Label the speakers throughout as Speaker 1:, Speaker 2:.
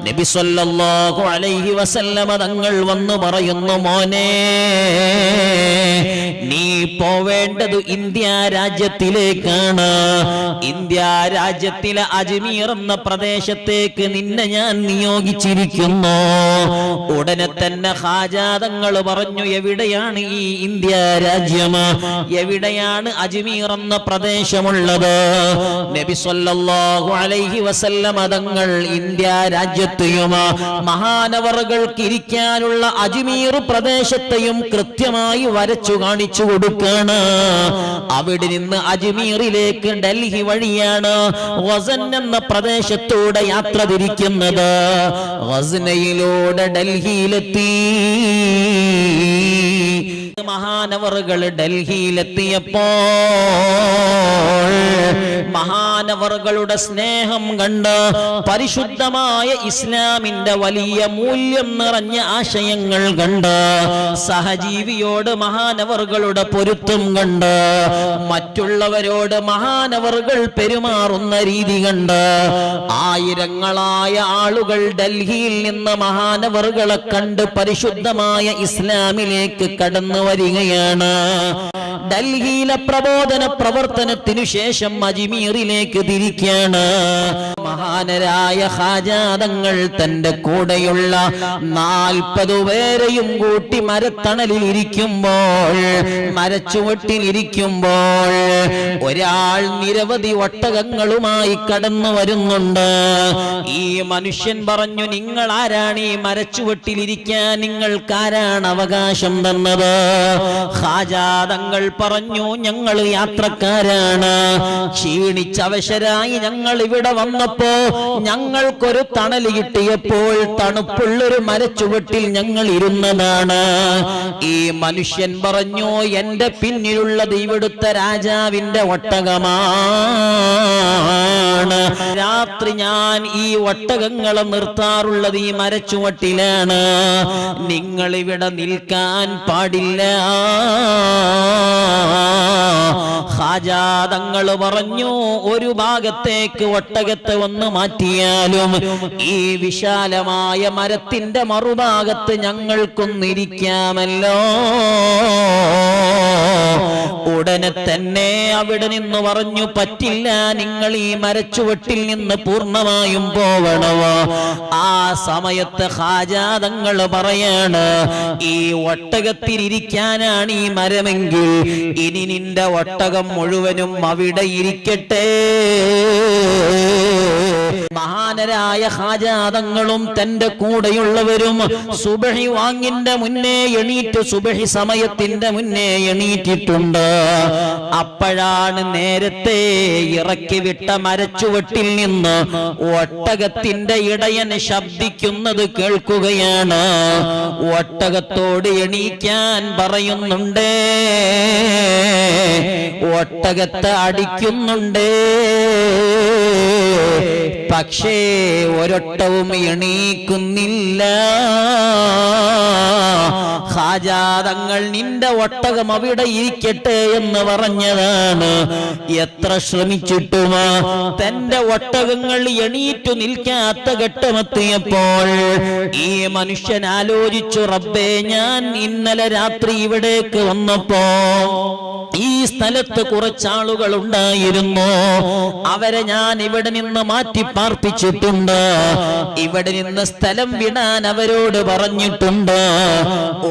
Speaker 1: നബി സല്ലല്ലാഹു അലൈഹി വസല്ലമ തങ്ങൾ വന്നു പറയുന്നു, മോനെ നീ പോവേണ്ടത് ഇന്ത്യ രാജ്യത്തിലേക്കാണ്. ഇന്ത്യ രാജ്യത്തിലെ അജ്മീർ എന്ന പ്രദേശത്തേക്ക് നിന്നെ ഞാൻ നിയോഗിച്ചിരിക്കുന്നു. ഉടനെ തന്നെ ഖാജാ തങ്ങൾ പറഞ്ഞു, എവിടെയാണ് ഈ ഇന്ത്യ രാജ്യം? എവിടെയാണ് അജ്മീർ എന്ന പ്രദേശമുള്ളത്? നബി സല്ലല്ലാഹു അലൈഹി വസല്ലമ തങ്ങൾ ഇന്ത്യ രാജ്യത്തെയും മഹാനവറുകൾക്ക് ഇരിക്കാനുള്ള അജ്മീർ പ്രദേശത്തെയും കൃത്യമായി വരച്ചു കാണിച്ചു കൊടുക്കാണ്. അവിടെ നിന്ന് അജ്മീറിലേക്ക് ഡൽഹി വഴിയാണ് ഗസൻ എന്ന പ്രദേശത്തൂടെ യാത്ര തിരിക്കുന്നത്. ഗസ്നയിലൂടെ ഡൽഹിയിലെത്തി. മഹാനവറുകൾ ഡൽഹിയിലെത്തിയപ്പോൾ മഹാനവറുകളുടെ സ്നേഹം കണ്ട് പരിശുദ്ധമായ ഇസ്ലാമിന്റെ വലിയ മൂല്യം നിറഞ്ഞ ആശയങ്ങൾ കണ്ട് സഹജീവിയോട് മഹാനവറുകളുടെ പൊരുത്തം കണ്ട് മറ്റുള്ളവരോട് മഹാനവറുകൾ പെരുമാറുന്ന രീതി കണ്ട് ആയിരങ്ങളായ ആളുകൾ ഡൽഹിയിൽ നിന്ന് മഹാനവറുകളെ കണ്ട് പരിശുദ്ധമായ ഇസ്ലാമിലേക്ക് കടന്നു വരികയാണ്. ഡൽഹിയിലെ പ്രബോധന പ്രവർത്തനത്തിനു ശേഷം അജ്മീറിലേക്ക് തിരിക്കാണ്. മഹാനരായ ഖാജാ തങ്ങൾ തന്റെ കൂടെയുള്ള 40 പേരെയും കൂട്ടി മരത്തണലിൽ ഇരിക്കുമ്പോൾ, മരച്ചുവട്ടിൽ ഇരിക്കുമ്പോൾ ഒരാൾ നിരവധി ഒട്ടകങ്ങളുമായി കടന്നു വരുന്നുണ്ട്. ഈ മനുഷ്യൻ പറഞ്ഞു, നിങ്ങൾ ആരാണ് ഈ മരച്ചുവട്ടിലിരിക്കാൻ? നിങ്ങൾക്കാരാണ് അവകാശം തന്നത്? ഖാജാ തങ്ങൾ പറഞ്ഞു, ഞങ്ങൾ യാത്രക്കാരാണ്. ക്ഷീണിച്ചവശരായി ഞങ്ങൾ ഇവിടെ വന്നപ്പോ ഞങ്ങൾക്കൊരു തണൽ കിട്ടിയപ്പോൾ തണുപ്പുള്ളൊരു മരച്ചുവട്ടിൽ ഞങ്ങൾ ഇരുന്നതാണ്. ഈ മനുഷ്യൻ പറഞ്ഞു, എന്റെ പിന്നിലുള്ളത് ഇവിടുത്തെ രാജാവിന്റെ ഒട്ടകമാണ്. രാത്രി ഞാൻ ഈ ഒട്ടകങ്ങളെ നിർത്താറുള്ളത് ഈ മരച്ചുവട്ടിലാണ്. നിങ്ങൾ ഇവിടെ നിൽക്കാൻ പാടില്ല. ഖാജാ തങ്ങൾ പറഞ്ഞു, ഒരു ഭാഗത്തേക്ക് ഒട്ടകത്തെ ഒന്ന് മാറ്റിയാലും ഈ വിശാലമായ മരത്തിന്റെ മറുഭാഗത്ത് ഞങ്ങൾക്കൊന്നിരിക്കാമല്ലോ. ഉടനെ തന്നെ അവിടെ നിന്ന് പറഞ്ഞു, പറ്റില്ല, നിങ്ങൾ ഈ മരച്ചുവട്ടിൽ നിന്ന് പൂർണ്ണമായും പോവണമോ? ആ സമയത്ത് ഖാജാ തങ്ങൾ പറയാണ്, ഈ ഒട്ടകത്തിലിരിക്കാനാണ് ഈ മരമെങ്കിൽ ഇനി നിന്റെ ഒട്ടകം മുഴുവനും അവിടെ ഇരിക്കട്ടെ. മഹാനരായ ഖാജാ തങ്ങളും തന്റെ കൂടെയുള്ളവരും സുബഹി വാങ്ങിന്റെ മുന്നേ എണീറ്റ്, സുബഹി സമയത്തിന്റെ മുന്നേ എണീറ്റിട്ടുണ്ട്. അപ്പോഴാണ് നേരത്തെ ഇറക്കി വിട്ട മരച്ചുവട്ടിൽ നിന്ന് ഒട്ടകത്തിന്റെ ഇടയൻ ശബ്ദിക്കുന്നത് കേൾക്കുകയാണ്. ഒട്ടകത്തോട് എണീക്കാൻ പറയുന്നുണ്ട്, ഒട്ടകത്തെ അടിക്കുന്നുണ്ട്. പക്ഷേ ഒരൊട്ടവും എണീക്കുന്നില്ല. ഖാജാ തങ്ങൾ നിന്റെ ഒട്ടകം അവിടെ ഇരിക്കട്ടെ എന്ന് പറഞ്ഞതാണ്. എത്ര ശ്രമിച്ചിട്ടും തന്റെ ഒട്ടകങ്ങൾ എണീറ്റു നിൽക്കാത്ത ഘട്ടമെത്തിയപ്പോൾ ഈ മനുഷ്യൻ ആലോചിച്ചു, റബ്ബേ, ഞാൻ ഇന്നലെ രാത്രി ഇവിടേക്ക് വന്നപ്പോ ഈ സ്ഥലത്ത് കുറച്ചാളുകൾ ഉണ്ടായിരുന്നു. അവരെ ഞാൻ ഇവിടെ നിന്ന് മാറ്റി പാർപ്പിച്ചിട്ടുണ്ട്. ഇവിടെ നിന്ന് സ്ഥലം വിടാൻ അവരോട് പറഞ്ഞിട്ടുണ്ട്.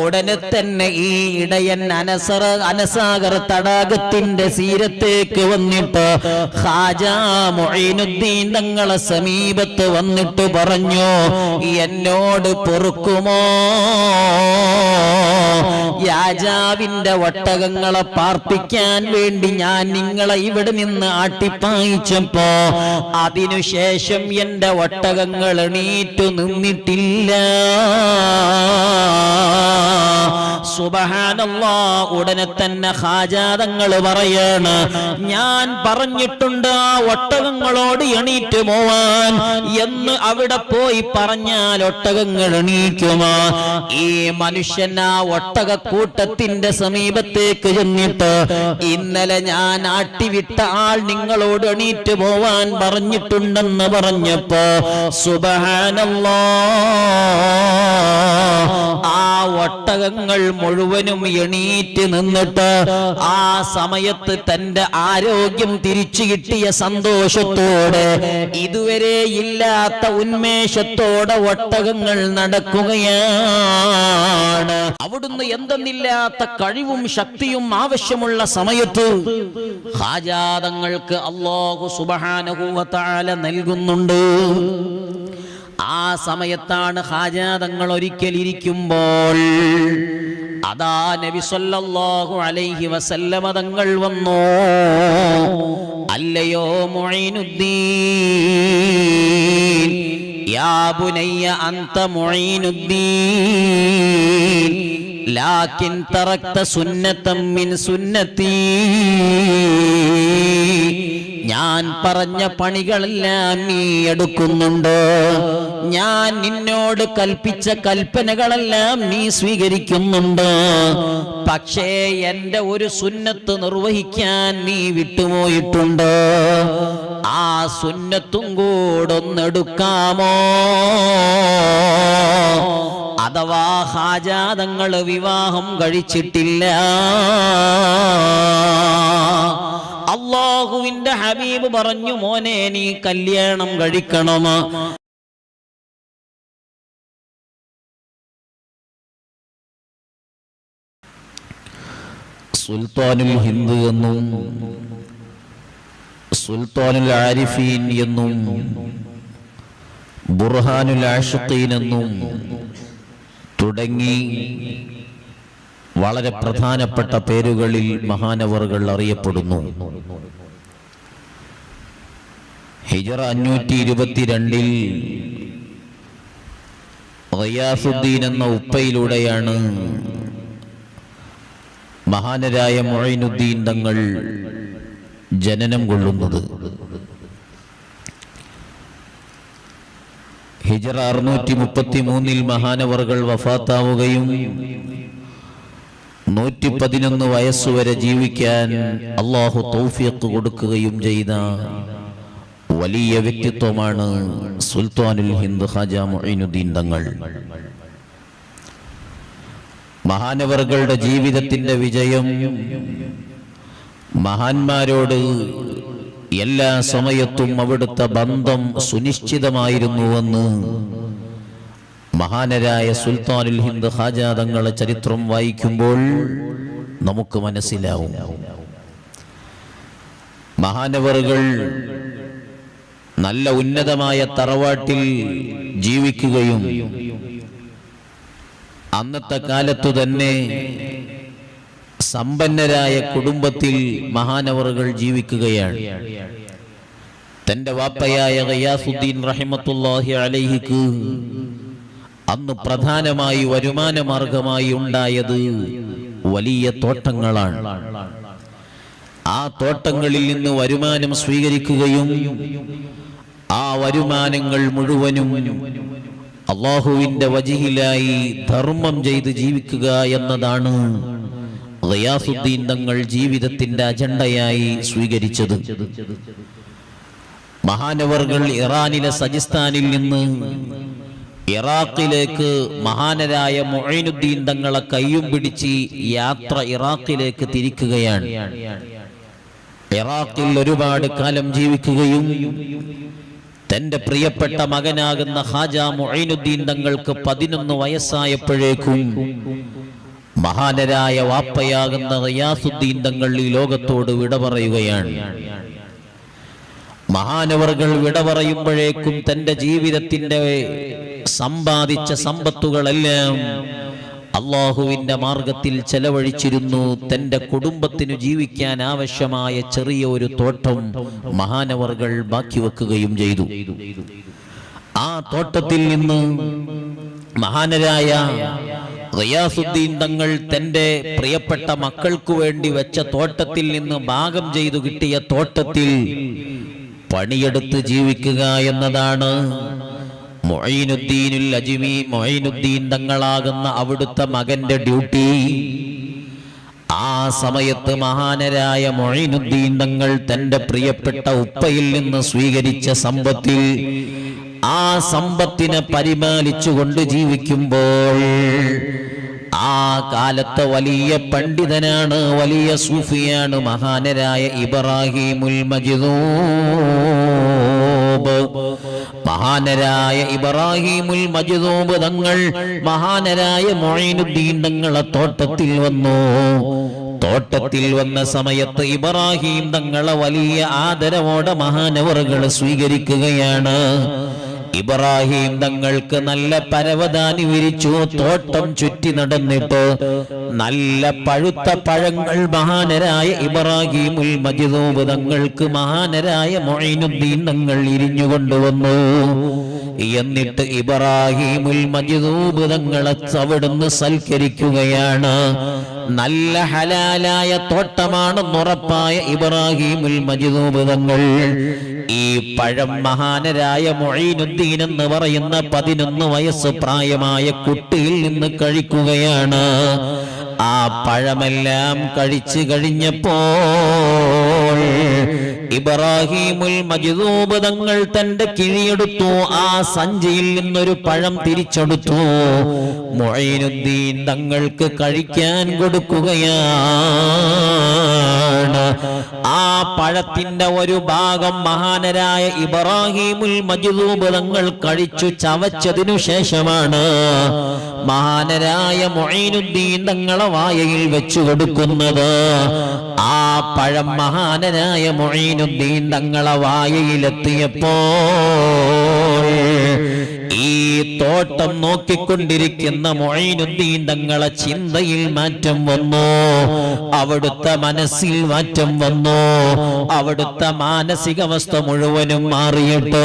Speaker 1: ഉടനെ തന്നെ ഈ ഇടയൻ അനസാഗർ തടാകത്തിന്റെ തീരത്തേക്ക് വന്നിട്ട് ഖാജാ മുഈനുദ്ദീൻ തങ്ങളെ സമീപത്ത് വന്നിട്ട് പറഞ്ഞു, എന്നോട് പൊറുക്കുമോ? രാജാവിന്റെ ഒട്ടകങ്ങളെ പാർപ്പിക്കാൻ വേണ്ടി ഞാൻ നിങ്ങളെ ഇവിടെ നിന്ന് ആട്ടിപ്പായിച്ചപ്പോ അതിനുശേഷം എന്റെ ഒട്ടകങ്ങൾ എണീറ്റു നിന്നിട്ടില്ല. സുബ്ഹാനല്ലാഹ്, ഉടനെ തന്നെ ഖാജാ തങ്ങൾ പറയാണ്, ഞാൻ പറഞ്ഞിട്ടുണ്ട് ആ ഒട്ടകങ്ങളോട് എണീറ്റ് പോവാൻ എന്ന്. അവിടെ പോയി പറഞ്ഞാൽ ഒട്ടകങ്ങൾ എണീക്കുമോ? ഈ മനുഷ്യൻ ആ ഒട്ടകക്കൂട്ടത്തിന്റെ സമീപത്തേക്ക് ചെന്നിട്ട്, ഇന്നലെ ഞാൻ ആട്ടിവിട്ട ആൾ നിങ്ങളോട് എണീറ്റ് പോവാൻ പറഞ്ഞിട്ടുണ്ടെന്ന് പറഞ്ഞപ്പോ സുബ്ഹാനല്ലാഹ്, ആ ഒട്ടകങ്ങൾ മുഴുവനും എണീറ്റ് നിന്നിട്ട് ആ സമയത്ത് തന്റെ ആരോഗ്യം തിരിച്ചു കിട്ടിയ സന്തോഷത്തോടെ, ഇതുവരെ ഇല്ലാത്ത ഉന്മേഷത്തോടെ ഒട്ടകങ്ങൾ നടക്കുകയാണ്. അവിടുന്ന് എന്തെന്നില്ലാത്ത കഴിവും ശക്തിയും ആവശ്യമുള്ള സമയത്ത് ഖാജാ തങ്ങൾക്ക് അല്ലാഹു സുബ്ഹാനഹു വ തആല നൽകുന്നുണ്ട്. ആ സമയത്താണ് ഖാജാ തങ്ങൾ ഒരിക്കൽ ഇരിക്കുമ്പോൾ അതാ നബി സല്ലല്ലാഹു അലൈഹി വസല്ലമ തങ്ങൾ വന്നു. അല്ലയോ മുഈനുദ്ദീൻ, യാ ബുനയ്യ അൻത മുഈനുദ്ദീൻ, ലാകിൻ തറക്ത സുന്നതൻ മിൻ സുന്നതി. ഞാൻ പറഞ്ഞ പണികളെല്ലാം നീ എടുക്കുന്നുണ്ട്, ഞാൻ നിന്നോട് കൽപ്പിച്ച കൽപ്പനകളെല്ലാം നീ സ്വീകരിക്കുന്നുണ്ട്. പക്ഷേ എന്റെ ഒരു സുന്നത്ത് നിർവഹിക്കാൻ നീ വിട്ടുപോയിട്ടുണ്ട്. ആ സുന്നത്തും കൂടൊന്നെടുക്കാമോ? അഥവാ ഖാജാ തങ്ങൾ വിവാഹം കഴിച്ചിട്ടില്ല. അല്ലാഹുവിന്റെ ഹബീബ് പറഞ്ഞു, മോനെ നീ കല്യാണം കഴിക്കണം. സുൽത്താനുൽ ഹിന്ദ് എന്നും സുൽത്താനുൽ ആരിഫീൻ എന്നും ബുർഹാനുൽ ആഷിഖീൻ എന്നും തുടങ്ങി വളരെ പ്രധാനപ്പെട്ട പേരുകളിൽ മഹാനവറുകൾ അറിയപ്പെടുന്നു. ഹിജറ 522 ഗിയാസുദ്ദീൻ എന്ന ഉപ്പയിലൂടെയാണ് മഹാനരായ മുഈനുദ്ദീൻ തങ്ങൾ ജനനം കൊള്ളുന്നത്. ഹിജറ 633 മഹാനവറുകൾ വഫാത്താവുകയും 111 വയസ്സുവരെ ജീവിക്കാൻ അല്ലാഹു തൗഫീഖ് കൊടുക്കുകയും ചെയ്ത വലിയ വ്യക്തിത്വമാണ് സുൽത്താനുൽ ഹിന്ദ് ഖാജാ മുഈനുദ്ദീൻ തങ്ങൾ. മഹാനവറുകളുടെ ജീവിതത്തിന്റെ വിജയം മഹാന്മാരോട് എല്ലാ സമയത്തും അവിടുത്തെ ബന്ധം സുനിശ്ചിതമായിരുന്നുവെന്ന് മഹാനരായ സുൽത്താനുൽ ഹിന്ദ് ഖാജാ തങ്ങളുടെ ചരിത്രം വായിക്കുമ്പോൾ നമുക്ക് മനസ്സിലാവും. മഹാനവറുകൾ നല്ല ഉന്നതമായ തറവാട്ടിൽ ജീവിക്കുകയും അന്നത്തെ കാലത്തു തന്നെ സമ്പന്നരായ കുടുംബത്തിൽ മഹാനവറുകൾ ജീവിക്കുകയാണ്. തന്റെ വാപ്പയായ ഗിയാസുദ്ദീൻ റഹിമത്തുള്ളാഹി അലൈഹിക്ക് അന്ന് പ്രധാനമായി വരുമാന മാർഗമായി ഉണ്ടായത് വലിയ തോട്ടങ്ങളാണ്. ആ തോട്ടങ്ങളിൽ നിന്ന് വരുമാനം സ്വീകരിക്കുകയും ആ വരുമാനങ്ങൾ മുഴുവനും അല്ലാഹുവിന്റെ വജിഹിലായി ധർമ്മം ചെയ്ത് ജീവിക്കുക എന്നതാണ് ഗിയാസുദ്ദീൻ തങ്ങൾ ജീവിതത്തിന്റെ അജണ്ടയായി സ്വീകരിച്ചത്. മഹാനവറുകൾ ഇറാനിലെ സജിസ്ഥാനിൽ നിന്ന് ഇറാഖിലേക്ക് മഹാനരായ മുഈനുദ്ദീൻ തങ്ങളെ കയ്യും പിടിച്ച് യാത്ര ഇറാഖിലേക്ക് തിരിക്കുകയാണ്. ഇറാഖിൽ ഒരുപാട് കാലം ജീവിക്കുകയും തന്റെ പ്രിയപ്പെട്ട മകനാകുന്ന ഖാജാ മുഈനുദ്ദീൻ തങ്ങൾക്ക് 11 വയസ്സായപ്പോഴേക്കും മഹാനരായ വാപ്പയാകുന്ന ഗിയാസുദ്ദീൻ തങ്ങൾ ഈ ലോകത്തോട് വിട പറയുകയാണ്. മഹാനവറുകൾ വിട പറയുമ്പോഴേക്കും തന്റെ ജീവിതത്തിന്റെ സമ്പാദിച്ച സമ്പത്തുകളെല്ലാം അല്ലാഹുവിന്റെ മാർഗത്തിൽ ചെലവഴിച്ചിരുന്നു. തന്റെ കുടുംബത്തിനു ജീവിക്കാൻ ആവശ്യമായ ചെറിയ ഒരു തോട്ടം മഹാനവറുകൾ ബാക്കി വെക്കുകയും ചെയ്തു. ആ തോട്ടത്തിൽ നിന്ന് മഹാനരായ ഗിയാസുദ്ദീൻ തങ്ങൾ തന്റെ പ്രിയപ്പെട്ട മക്കൾക്കു വേണ്ടി വെച്ച തോട്ടത്തിൽ നിന്ന് ഭാഗം ചെയ്തു കിട്ടിയ തോട്ടത്തിൽ പണിയെടുത്ത് ജീവിക്കുക എന്നതാണ് മുഈനുദ്ദീനുൽ അജ്മി മുഈനുദ്ദീൻ തങ്ങളാകുന്ന അവിടുത്തെ മകന്റെ ഡ്യൂട്ടി. ആ സമയത്ത് മഹാനരായ മുഈനുദ്ദീൻ തങ്ങൾ തന്റെ പ്രിയപ്പെട്ട ഉപ്പയിൽ നിന്ന് സ്വീകരിച്ച സമ്പത്തിൽ ആ സമ്പത്തിനെ പരിപാലിച്ചുകൊണ്ട് ജീവിക്കുമ്പോൾ ആ കാലത്തെ വലിയ പണ്ഡിതനാണ്, വലിയ സൂഫിയാണ് മഹാനരായ ഇബ്രാഹിമുൽ മജ്ദൂബ്. മഹാനരായ ഇബ്രാഹിമുൽ മജ്ദൂബ് തങ്ങൾ മഹാനരായ മുഈനുദ്ദീൻ തങ്ങളെ തോട്ടത്തിൽ വന്നു. തോട്ടത്തിൽ വന്ന സമയത്ത് ഇബ്രാഹിം തങ്ങളെ വലിയ ആദരവോടെ മഹാനവറുകൾ സ്വീകരിക്കുകയാണ്. ഇബ്രാഹിം തങ്ങൾക്ക് നല്ല പരവതാനി വിരിച്ചു. തോട്ടം ചുറ്റി നടന്നിട്ട് നല്ല പഴുത്ത പഴങ്ങൾ മഹാനരായ ഇബ്രാഹിമുൽ മജ്ദൂബ് തങ്ങൾക്ക് മഹാനരായ മുഈനുദ്ദീൻ തങ്ങൾ ഇരിഞ്ഞുകൊണ്ടുവന്നു. എന്നിട്ട് ഇബ്രാഹിമുൽ മജ്ദൂബ് തങ്ങളെ അവിടുന്ന് സൽക്കരിക്കുകയാണ്. നല്ല ഹലാലായ തോട്ടമാണെന്നുറപ്പായ ഇബ്രാഹിമുൽ മജ്ദൂബ് തങ്ങൾ ഈ പഴം മഹാനരായ മുഈനുദ്ദീൻ എന്ന് പറയുന്ന 11 വയസ്സ് പ്രായമായ കുട്ടിയിൽ നിന്ന് കഴിക്കുകയാണ്. ആ പഴമെല്ലാം കഴിച്ചു കഴിഞ്ഞപ്പോൾ ഇബ്രാഹിമുൽ മജ്ദൂബ് തങ്ങൾ തന്റെ കിഴിയെടുത്തു. ആ സഞ്ചിയിൽ നിന്നൊരു പഴം തിരിച്ചെടുത്തു. മുഈനുദ്ദീൻ തങ്ങൾക്ക് കഴിക്കാൻ കൊടുക്കുകയാണ്. ആ പഴത്തിന്റെ ഒരു ഭാഗം മഹാനരായ ഇബ്രാഹിമുൽ മജ്ദൂബ് തങ്ങൾ കഴിച്ചു ചവച്ചതിനു ശേഷമാണ് മഹാനരായ മുഈനുദ്ദീൻ തങ്ങളെ വായയിൽ വെച്ചു കൊടുക്കുന്നത്. ആ പഴം മഹാനരായ മുഈനുദ്ദീൻ തങ്ങളെ വായയിലെത്തിയപ്പോൾ ഈ തോട്ടം നോക്കിക്കൊണ്ടിരിക്കുന്ന മുഈനുദ്ദീൻ തങ്ങളെ ചിന്തയിൽ മാറ്റം വന്നു. അവിടുത്തെ മനസ്സിൽ മാറ്റം വന്നു. അവിടുത്തെ മാനസികാവസ്ഥ മുഴുവനും മാറിയിട്ട്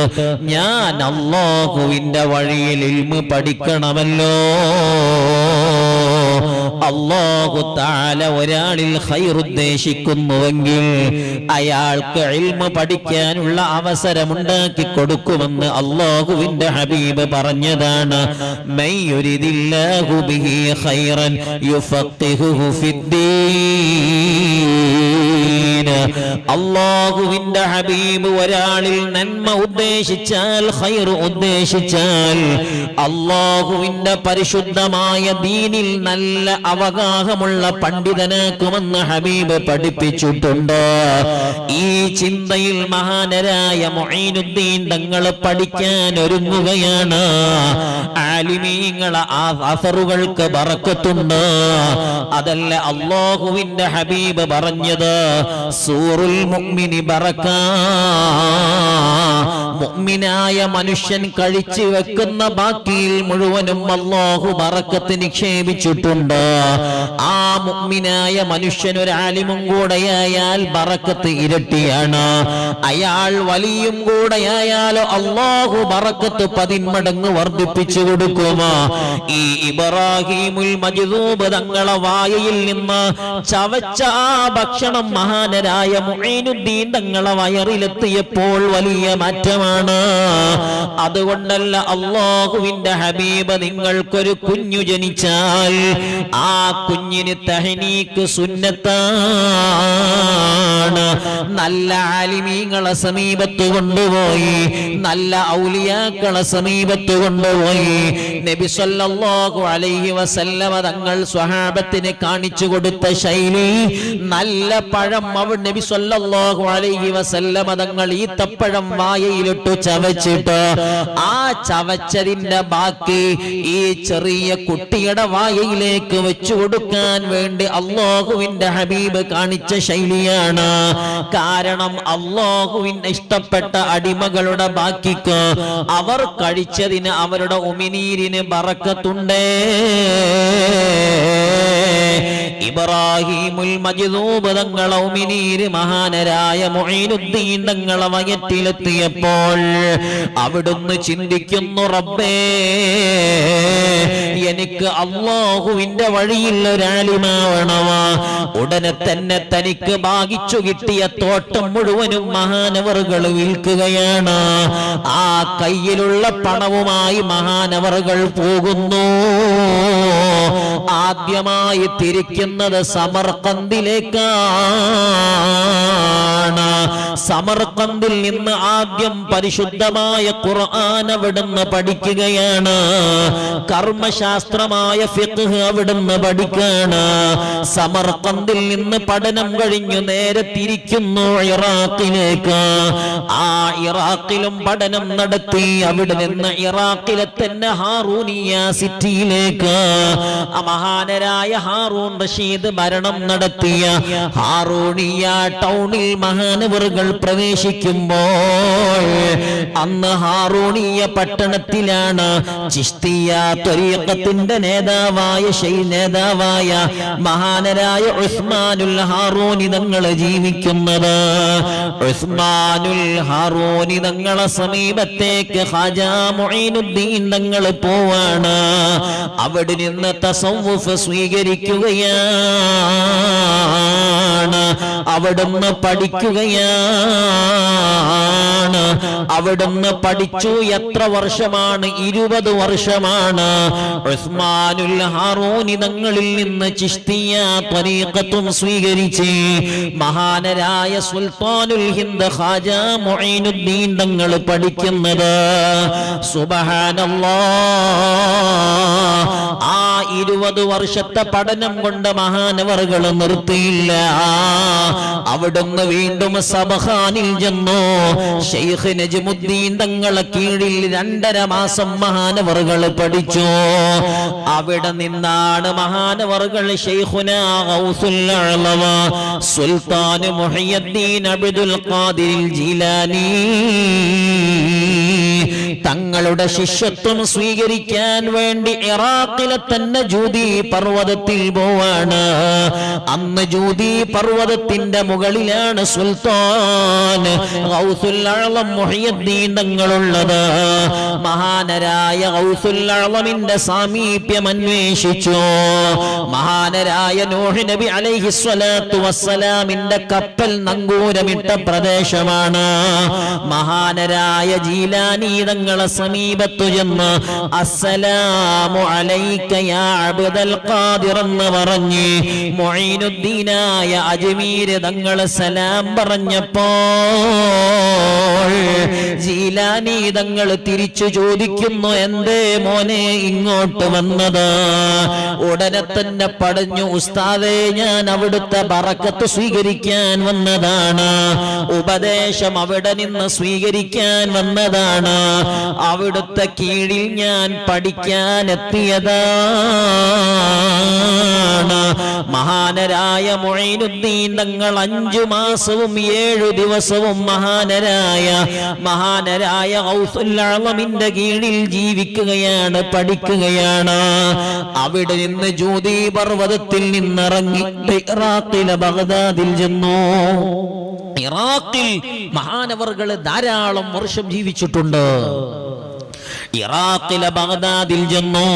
Speaker 1: ഞാൻ അല്ലാഹുവിന്റെ വഴിയിൽ ഇൽമ് പഠിക്കണമല്ലോ. അല്ലാഹു തആല ഒരാളിൽ ഖൈർ ഉദ്ദേശിക്കുന്നുവെങ്കിൽ അയാൾക്ക് ഇൽമ് പഠിക്കാനുള്ള അവസരമുണ്ടാക്കി കൊടുക്കുമെന്ന് അല്ലാഹുവിന്റെ ഹബീബ് പറഞ്ഞതാണ്. മൻ യുരിദില്ലാഹു ബിഹി ഖൈറൻ യുഫഖിഹുഹു ഫിദ്ദീൻ. അല്ലാഹുവിന്റെ ഹബീബ് ഒരാളിൽ നന്മ ഉദ്ദേശിച്ചാൽ, ഖൈർ ഉദ്ദേശിച്ചാൽ അല്ലാഹുവിന്റെ പരിശുദ്ധമായ ദീനിൽ നല്ല അവഗാഹമുള്ള പണ്ഡിതനാക്കുമെന്ന് ഹബീബ് പഠിപ്പിച്ചിട്ടുണ്ട്. ഈ ചിന്തയിൽ മഹാനരായ മുഈനുദ്ദീൻ തങ്ങൾ പഠിക്കാൻ ഒരുങ്ങുകയാണ്. ആലിമീങ്ങളെ അസറുകൾക്ക് ബറക്കത്തുണ്ട്. അതല്ല അല്ലാഹുവിന്റെ ഹബീബ് പറഞ്ഞത്, സൂറുൽ മുഅ്മിനി ബറക. മുഅ്മിനായ മനുഷ്യൻ കഴിച്ചു വെക്കുന്ന ബാക്കിയിൽ മുഴുവനും അല്ലാഹു ബറക്കത്ത് നിക്ഷേപിച്ചിട്ടുണ്ട്. ആ മുഅ്മിനായ മനുഷ്യൻ ഒരു ആലിമും കൂടെയായാൽ ബറക്കത്ത് ഇരട്ടിയാണ്. അയാൾ വലിയും കൂടെയായാലോ അല്ലാഹു ബറക്കത്ത് 10 മടങ്ങ് വർദ്ധിപ്പിച്ചു കൊടുക്കുമോ. ഈ ഇബ്രാഹിമുൽ മജ്ദൂബ് തങ്ങളെ വായയിൽ നിന്ന് ചവച്ച ആ ഭക്ഷണം മഹാനരായ മുഈനുദ്ദീൻ തങ്ങളെ വയറിലെത്തിയപ്പോൾ വലിയ മാറ്റമാണ്. അതുകൊണ്ടല്ല അല്ലാഹുവിന്റെ ഹബീബ് നിങ്ങൾക്കൊരു കുഞ്ഞു ജനിച്ചാൽ ആ കുഞ്ഞിന് തഹ്നീക്ക് സുന്നത്താണ്. നല്ല ആലിമീങ്ങളെ സമീപത്ത് കൊണ്ടുപോയി, നല്ല ഔലിയാക്കളെ സമീപത്ത് കൊണ്ടുപോയി നബി സല്ലല്ലാഹു അലൈഹി വസല്ലമ തങ്ങൾ സ്വഹാബത്തിന് കാണിച്ചു കൊടുത്ത ശൈലി, നല്ല പഴം അവർ നബി സല്ലല്ലാഹു അലൈഹി വസല്ലമ തങ്ങൾ ഈത്തപ്പഴം വായയിലിട്ടു ചവച്ചിട്ട് ആ ചവച്ചതിന്റെ ബാക്കി ഈ ചെറിയ കുട്ടിയുടെ വായയിലേക്ക് വെച്ചു കൊടുക്കാൻ വേണ്ടി അല്ലാഹുവിന്റെ ഹബീബ് കാണിച്ച ശൈലിയാണ്. കാരണം അല്ലാഹുവിന് ഇഷ്ടപ്പെട്ട അടിമകളുടെ ബാക്കിക്ക് അവർ കഴിച്ചതിന് അവരുടെ ഉമിനീ ഉമിനീരിന് ബറക്കത്തുണ്ട്. ഇബ്രാഹിമുൽ മജ്ദൂബ് തങ്ങളെ ഉമിനീര് മഹാനരായ മുഈനുദ്ദീൻ തങ്ങളെ വയറ്റിലെത്തിയപ്പോൾ അവിടുന്ന് ചിന്തിക്കുന്നു, റബ്ബേ, എനിക്ക് അല്ലാഹുവിന്റെ വഴിയിൽ ഒരാലിമാവണമാ. ഉടനെ തന്നെ തനിക്ക് ഭാഗിച്ചു കിട്ടിയ തോട്ടം മുഴുവനും മഹാനവറുകൾ വിൽക്കുകയാണ്. ആ കയ്യിലുള്ള പണവുമായി മഹാനവറുകൾ പോകുന്നു. ആദ്യമായി തിരിക്കുന്നത് സമർഖന്ദിലേക്കാണ്. സമർഖന്ദിൽ നിന്ന് ആദ്യം പരിശുദ്ധമായ ഖുർആൻ അവിടുന്ന് പഠിക്കുകയാണ്. കർമ്മശാസ്ത്രമായ ഫിഖ്ഹ് അവിടുന്ന് പഠിക്കാണ്. സമർഖന്ദിൽ നിന്ന് പഠനം കഴിഞ്ഞു നേരെ തിരിക്കുന്നു ഇറാഖിലേക്ക്. ആ ഇറാഖിലും പഠനം നടത്തി. അവിടെ നിന്ന് ഇറാഖിലെ തന്നെ ഹാറൂനിയ സിറ്റിയിലേക്ക് മഹാനരായ ഹാറൂൺ റഷീദ് ഭരണം നടത്തിയ ഹാറൂണിയ ടൗണിൽ മഹാനവറുകൾ പ്രവേശിക്കുമ്പോൾ അന്ന് ഹാറൂണിയ പട്ടണത്തിലാണ് ചിശ്തിയ ത്വരീഖത്തിന്റെ നേതാവായ മഹാനരായ ഉസ്മാനുൽ ഹാറൂനി തങ്ങൾ ജീവിക്കുന്നത്. ഉസ്മാനുൽ ഹാറൂനി തങ്ങളെ സമീപത്തേക്ക് ഖാജാ മുഈനുദ്ദീൻ തങ്ങൾ പോവാണ്. അവിടെ നിന്ന് തസവ്വുഫ് സ്വീകരിക്കുകയാണ്. അവിടുന്ന് പഠിക്കുകയാണ്. അവിടുന്ന് പഠിച്ചു. എത്ര വർഷമാണ്? 20 വർഷമാണ്. ഉസ്മാനുൽ ഹാറൂനി തങ്ങളിൽ നിന്ന് ചിശ്തിയ ത്വരീഖത്തും സ്വീകരിച്ച് മഹാനരായ സുൽത്താനുൽ ഹിന്ദ് ഖാജാ മുഈനുദ്ദീൻ തങ്ങൾ പഠിക്കുന്നത്. സുബ്ഹാനല്ലാഹ്. ആ 20 വർഷത്തെ പഠനം കൊണ്ട് മഹാനവറുകൾ നിർത്തിയില്ല. അവിടുന്ന് വീണ്ടും സബഹാനിൽ ചെന്നു. ശൈഖ് നജ്മുദ്ദീൻ തങ്ങളെ കീഴിൽ 2.5 മാസം മഹാനവറുകൾ പഠിച്ചു. അവിടെ നിന്നാണ് മഹാനവറുകൾ ശൈഖുനാ ഗൗസുൽ അഅ്ലമ സുൽത്താൻ മുഹയ്യദ്ദീൻ അബ്ദുൽ ഖാദിർ ജീലാനി തങ്ങളുടെ ശിഷ്യത്വം സ്വീകരിക്കാൻ വേണ്ടി ഇറാഖിലെ തന്നെ ജൂദി പർവ്വതത്തിൽ പോവാണ്. അന്ന് ജൂദി പർവ്വതത്തിന്റെ മുകളിലാണ് സുൽത്താൻ ഗൗസുൽ അഅ്ലം മുഹയ്യദ്ദീൻ തങ്ങളുള്ളത്. മഹാനരായ ഗൗസുൽ അഅ്ലമിന്റെ സാമീപ്യം അന്വേഷിച്ചു. മഹാനരായ നൂഹ് നബി അലൈഹി സ്വലാത്തു വസ്സലാമിന്റെ കപ്പൽ നങ്കൂരമിട്ട പ്രദേശമാണ്. മഹാനരായ ജീലാനി തങ്ങളെ സമീപത്തു ചെന്ന് അസ്സലാമു അലൈക യാ അബ്ദൽ ഖാദിർ എന്ന് പറഞ്ഞ് മുഈനുദ്ദീനായ അജ്മീര് തങ്ങളെ സലാം പറഞ്ഞപ്പോൾ ജീലാനി തങ്ങൾ തിരിച്ചു ചോദിക്കുന്നു, എന്തേ മോനെ ഇങ്ങോട്ട് വന്നത്? ഉടനെ തന്നെ പറഞ്ഞു, ഉസ്താദേ, ഞാൻ അവിടുത്തെ ബറക്കത്ത് സ്വീകരിക്കാൻ വന്നതാണ്. ഉപദേശം അവിടെ നിന്ന് സ്വീകരിക്കാൻ വന്നതാണ്. അവിടുത്തെ കീഴിൽ ഞാൻ പഠിക്കാൻ എത്തിയതാണ്. മഹാനരായ മുഈനുദ്ദീൻ തങ്ങൾ 5 മാസവും 7 ദിവസവും മഹാനരായ ഗൗസുൽ അഅ്ലമിന്റെ കീഴിൽ ജീവിക്കുകയാണ്, പഠിക്കുകയാണ്. അവിടെ നിന്ന് ജൂദി പർവ്വതത്തിൽ നിന്നിറങ്ങി ഇറാഖിലെ ബഗ്ദാദിൽ ചെന്നു. ഇറാഖിൽ മഹാനവറുകൾ ധാരാളം വർഷം ജീവിച്ചിട്ടുണ്ട്. ഇറാഖിലെ ബഗ്ദാദിൽ ചെന്നു.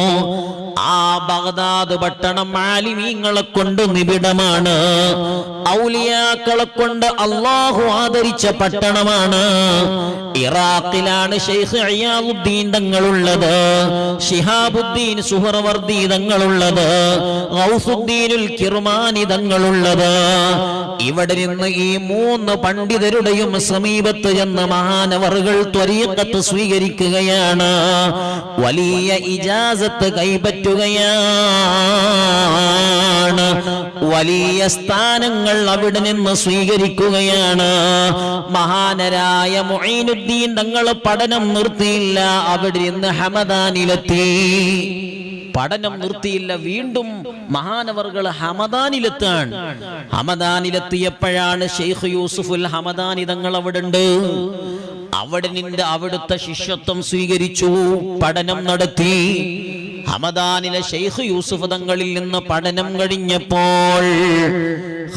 Speaker 1: ആ ബഗ്ദാദ് പട്ടണം ആലിമീങ്ങളെ കൊണ്ട് നിബിഡമാണ്. ഔലിയാക്കളെ കൊണ്ട് അല്ലാഹു ആദരിച്ച പട്ടണമാണ്. ഇറാഖിലാണ് ശൈഖ് ഇയാദുദ്ദീൻ തങ്ങളുള്ളത്, ശിഹാബുദ്ദീൻ സുഹ്റവർദി തങ്ങളുള്ളത്, ഗൗസുദ്ദീനുൽ കിർമാനി തങ്ങളുള്ളത്. ഇവിടെ നിന്ന് ഈ 3 പണ്ഡിതരുടെയും സമീപത്ത് ചെന്ന് മഹാനവറുകൾ ത്വരീഖത്ത് സ്വീകരിക്കുകയാണ്. വലിയ ഇജാസത്ത് കൈപ്പറ്റുകയാണ്. വലിയ സ്ഥാനങ്ങൾ അവിടെ നിന്ന് സ്വീകരിക്കുകയാണ്. മഹാനരായ മുഈനുദ്ദീൻ തങ്ങൾ പഠനം നിർത്തിയില്ല. അവിടെ നിന്ന് ഹമദാനിലെത്തി. പഠനം നിർത്തിയില്ല. വീണ്ടും മഹാനവറുകൾ ഹമദാനിലെത്താണ്. ഹമദാനിലെത്തിയപ്പോഴാണ് ശൈഖ് യൂസുഫുൽ ഹമദാനി തങ്ങൾ അവിടെ ഉണ്ട്. അവിടുത്തെ ശിഷ്യത്വം സ്വീകരിച്ചു, പഠനം നടത്തി. ഹമദാനിലെ ശൈഖ് യൂസുഫ് തങ്ങളിൽ നിന്ന് പഠനം കഴിഞ്ഞപ്പോൾ